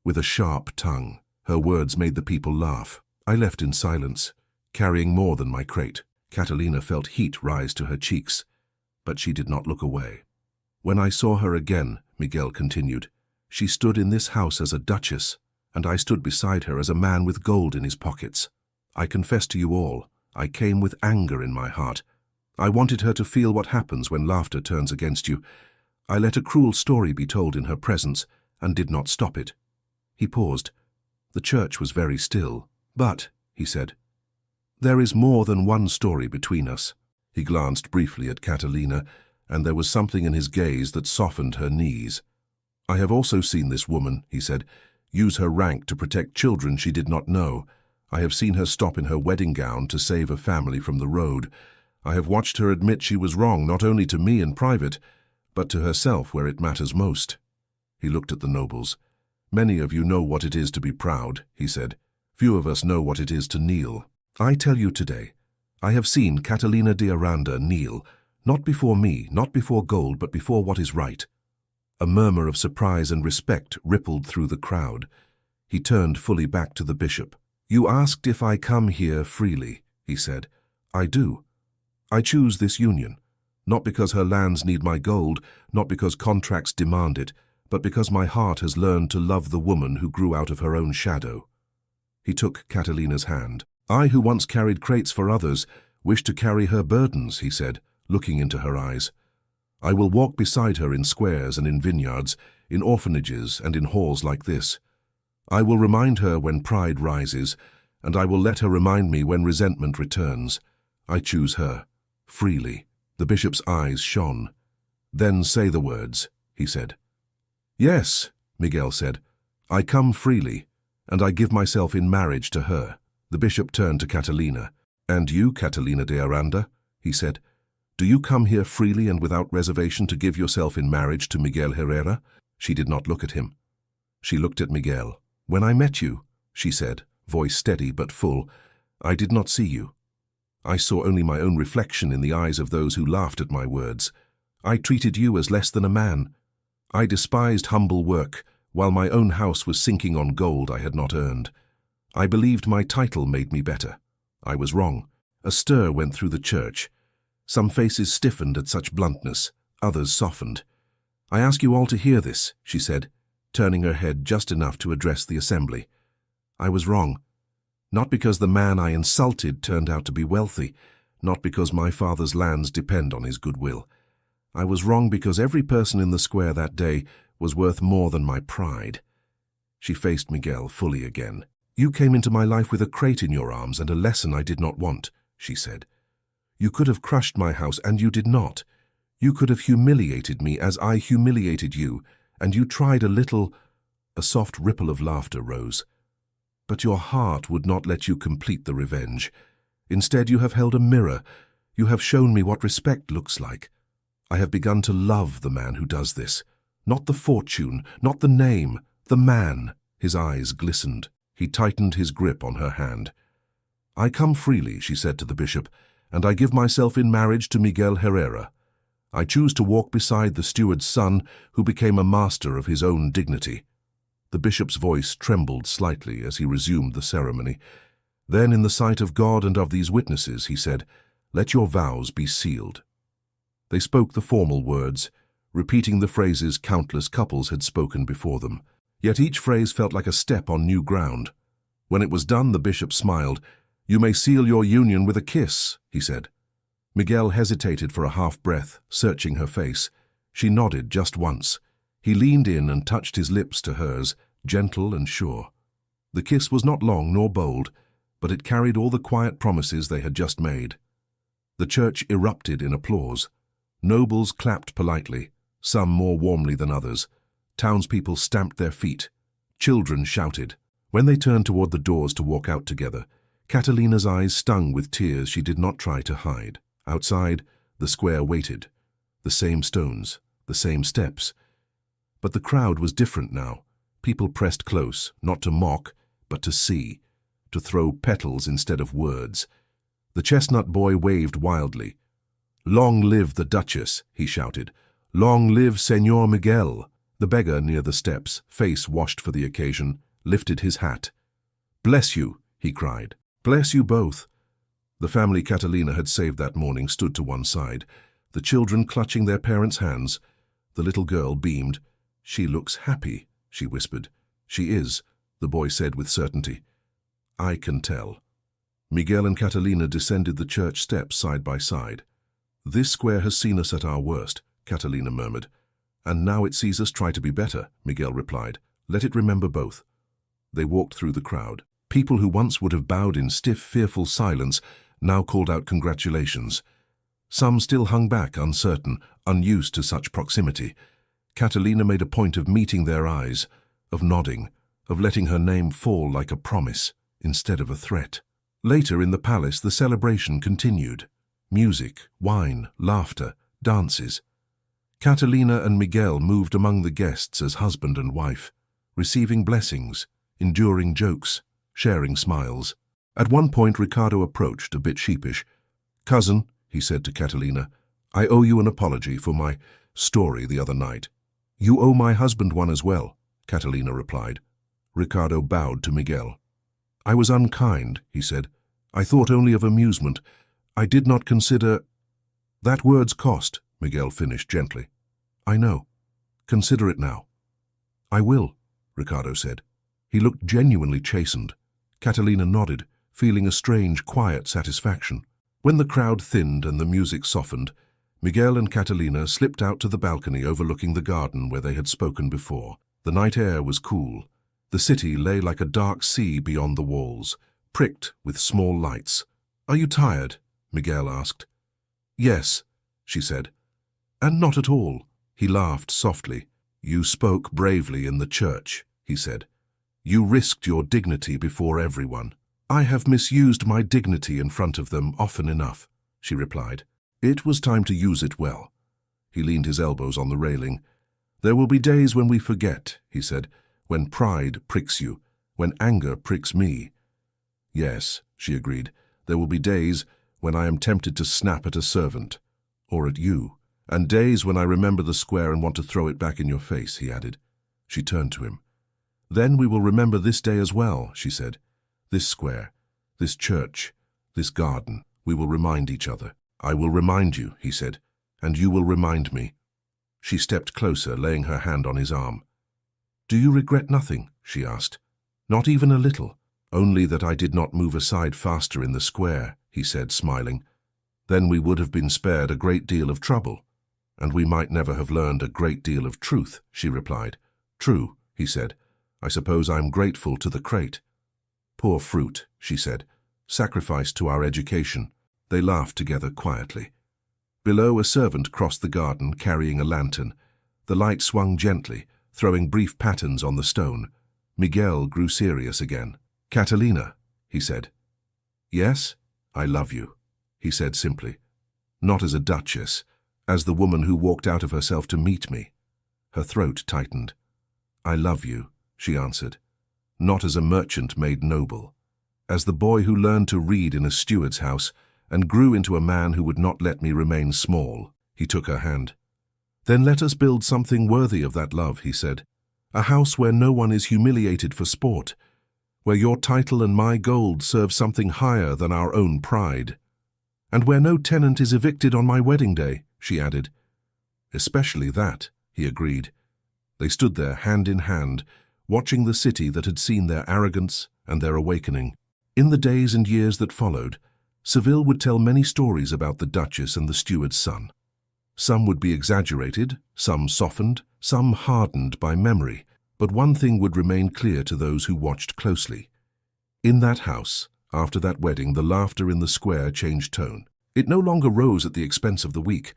A: with a sharp tongue. Her words made the people laugh. I left in silence, carrying more than my crate. Catalina felt heat rise to her cheeks, but she did not look away. "When I saw her again," Miguel continued, "she stood in this house as a duchess, and I stood beside her as a man with gold in his pockets. I confess to you all, I came with anger in my heart. I wanted her to feel what happens when laughter turns against you. I let a cruel story be told in her presence, and did not stop it." He paused. The church was very still. "But," he said, "there is more than one story between us." He glanced briefly at Catalina, and there was something in his gaze that softened her knees. "I have also seen this woman," he said, "use her rank to protect children she did not know. I have seen her stop in her wedding gown to save a family from the road. I have watched her admit she was wrong, not only to me in private, but to herself where it matters most." He looked at the nobles. "Many of you know what it is to be proud," he said. "Few of us know what it is to kneel. I tell you today, I have seen Catalina de Aranda kneel, not before me, not before gold, but before what is right." A murmur of surprise and respect rippled through the crowd. He turned fully back to the bishop. "You asked if I come here freely," he said. "I do. I choose this union, not because her lands need my gold, not because contracts demand it, but because my heart has learned to love the woman who grew out of her own shadow." He took Catalina's hand. "I, who once carried crates for others, wish to carry her burdens," he said, looking into her eyes. "I will walk beside her in squares and in vineyards, in orphanages and in halls like this. I will remind her when pride rises, and I will let her remind me when resentment returns. I choose her, freely." The bishop's eyes shone. "Then say the words," he said. "Yes," Miguel said, "I come freely, and I give myself in marriage to her." The bishop turned to Catalina. "And you, Catalina de Aranda," he said, "do you come here freely and without reservation to give yourself in marriage to Miguel Herrera?" She did not look at him. She looked at Miguel. "When I met you," she said, voice steady but full, "I did not see you. I saw only my own reflection in the eyes of those who laughed at my words. I treated you as less than a man. I despised humble work, while my own house was sinking on gold I had not earned. I believed my title made me better. I was wrong." A stir went through the church. Some faces stiffened at such bluntness, others softened. "I ask you all to hear this," she said, turning her head just enough to address the assembly. "I was wrong. Not because the man I insulted turned out to be wealthy, not because my father's lands depend on his goodwill. I was wrong because every person in the square that day was worth more than my pride." She faced Miguel fully again. You came into my life with a crate in your arms and a lesson I did not want, she said. You could have crushed my house, and you did not. You could have humiliated me as I humiliated you, and you tried a little. A soft ripple of laughter rose. But your heart would not let you complete the revenge. Instead, you have held a mirror. You have shown me what respect looks like. I have begun to love the man who does this. Not the fortune, not the name, the man. His eyes glistened. He tightened his grip on her hand. I come freely, she said to the bishop, and I give myself in marriage to Miguel Herrera. I choose to walk beside the steward's son who became a master of his own dignity. The bishop's voice trembled slightly as he resumed the ceremony. Then, in the sight of God and of these witnesses, he said, "Let your vows be sealed." They spoke the formal words, repeating the phrases countless couples had spoken before them. Yet each phrase felt like a step on new ground. When it was done, the bishop smiled. "You may seal your union with a kiss," he said. Miguel hesitated for a half-breath, searching her face. She nodded just once. He leaned in and touched his lips to hers, gentle and sure. The kiss was not long nor bold, but it carried all the quiet promises they had just made. The church erupted in applause. Nobles clapped politely, some more warmly than others. Townspeople stamped their feet. Children shouted. When they turned toward the doors to walk out together, Catalina's eyes stung with tears she did not try to hide. Outside, the square waited. The same stones, the same steps. But the crowd was different now. People pressed close, not to mock, but to see, to throw petals instead of words. The chestnut boy waved wildly. "Long live the Duchess," he shouted. "Long live Señor Miguel." The beggar near the steps, face washed for the occasion, lifted his hat. "Bless you," he cried. "Bless you both." The family Catalina had saved that morning stood to one side, the children clutching their parents' hands. The little girl beamed. "She looks happy," she whispered. "She is," the boy said with certainty. "I can tell." Miguel and Catalina descended the church steps side by side. "This square has seen us at our worst," Catalina murmured. "And now it sees us try to be better," Miguel replied. "Let it remember both." They walked through the crowd. People who once would have bowed in stiff, fearful silence now called out congratulations. Some still hung back, uncertain, unused to such proximity. Catalina made a point of meeting their eyes, of nodding, of letting her name fall like a promise instead of a threat. Later in the palace, the celebration continued. Music, wine, laughter, dances. Catalina and Miguel moved among the guests as husband and wife, receiving blessings, enduring jokes, sharing smiles. At one point, Ricardo approached, a bit sheepish. "Cousin," he said to Catalina, "I owe you an apology for my story the other night." "You owe my husband one as well," Catalina replied. Ricardo bowed to Miguel. "I was unkind," he said. "I thought only of amusement. I did not consider—" "That word's cost," Miguel finished gently. "I know. Consider it now." "I will," Ricardo said. He looked genuinely chastened. Catalina nodded, feeling a strange, quiet satisfaction. When the crowd thinned and the music softened, Miguel and Catalina slipped out to the balcony overlooking the garden where they had spoken before. The night air was cool. The city lay like a dark sea beyond the walls, pricked with small lights. "Are you tired?" Miguel asked. "Yes," she said. "And not at all." He laughed softly. "You spoke bravely in the church," he said. "You risked your dignity before everyone." "I have misused my dignity in front of them often enough," she replied. "It was time to use it well." He leaned his elbows on the railing. "There will be days when we forget," he said, "when pride pricks you, when anger pricks me." "Yes," she agreed, "there will be days when I am tempted to snap at a servant, or at you, and days when I remember the square and want to throw it back in your face," he added. She turned to him. "Then we will remember this day as well," she said. "This square, this church, this garden. We will remind each other." "I will remind you," he said, "and you will remind me." She stepped closer, laying her hand on his arm. "Do you regret nothing?" she asked. "Not even a little." "Only that I did not move aside faster in the square," he said, smiling. "Then we would have been spared a great deal of trouble, and we might never have learned a great deal of truth," she replied. "True," he said. "I suppose I am grateful to the crate." Poor fruit, she said, sacrificed to our education. They laughed together quietly. Below, a servant crossed the garden carrying a lantern. The light swung gently, throwing brief patterns on the stone. Miguel grew serious again. "Catalina," he said. "Yes, I love you," he said simply. Not as a duchess, as the woman who walked out of herself to meet me. Her throat tightened. "I love you," she answered. Not as a merchant made noble. As the boy who learned to read in a steward's house and grew into a man who would not let me remain small. He took her hand. "Then let us build something worthy of that love," he said. "A house where no one is humiliated for sport, where your title and my gold serve something higher than our own pride. And where no tenant is evicted on my wedding day," she added. "Especially that," he agreed. They stood there hand in hand, watching the city that had seen their arrogance and their awakening. In the days and years that followed, Seville would tell many stories about the Duchess and the steward's son. Some would be exaggerated, some softened, some hardened by memory. But one thing would remain clear to those who watched closely. In that house, after that wedding, the laughter in the square changed tone. It no longer rose at the expense of the weak,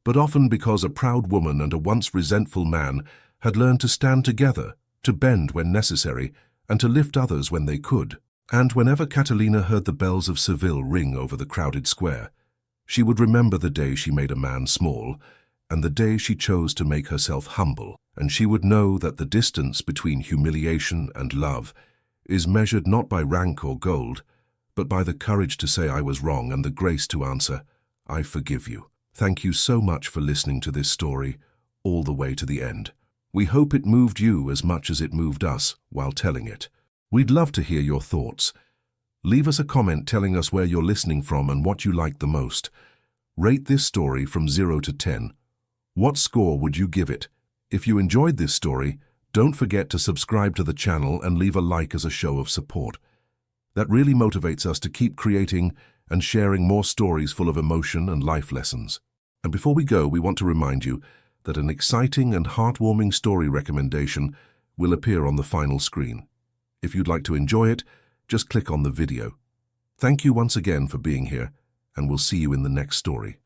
A: but often because a proud woman and a once resentful man had learned to stand together, to bend when necessary, and to lift others when they could. And whenever Catalina heard the bells of Seville ring over the crowded square, she would remember the day she made a man small, and the day she chose to make herself humble, and she would know that the distance between humiliation and love is measured not by rank or gold, but by the courage to say I was wrong and the grace to answer, "I forgive you." Thank you so much for listening to this story all the way to the end. We hope it moved you as much as it moved us while telling it. We'd love to hear your thoughts. Leave us a comment telling us where you're listening from and what you liked the most. Rate this story from 0 to 10. What score would you give it? If you enjoyed this story, don't forget to subscribe to the channel and leave a like as a show of support. That really motivates us to keep creating and sharing more stories full of emotion and life lessons. And before we go, we want to remind you that an exciting and heartwarming story recommendation will appear on the final screen. If you'd like to enjoy it, just click on the video. Thank you once again for being here, and we'll see you in the next story.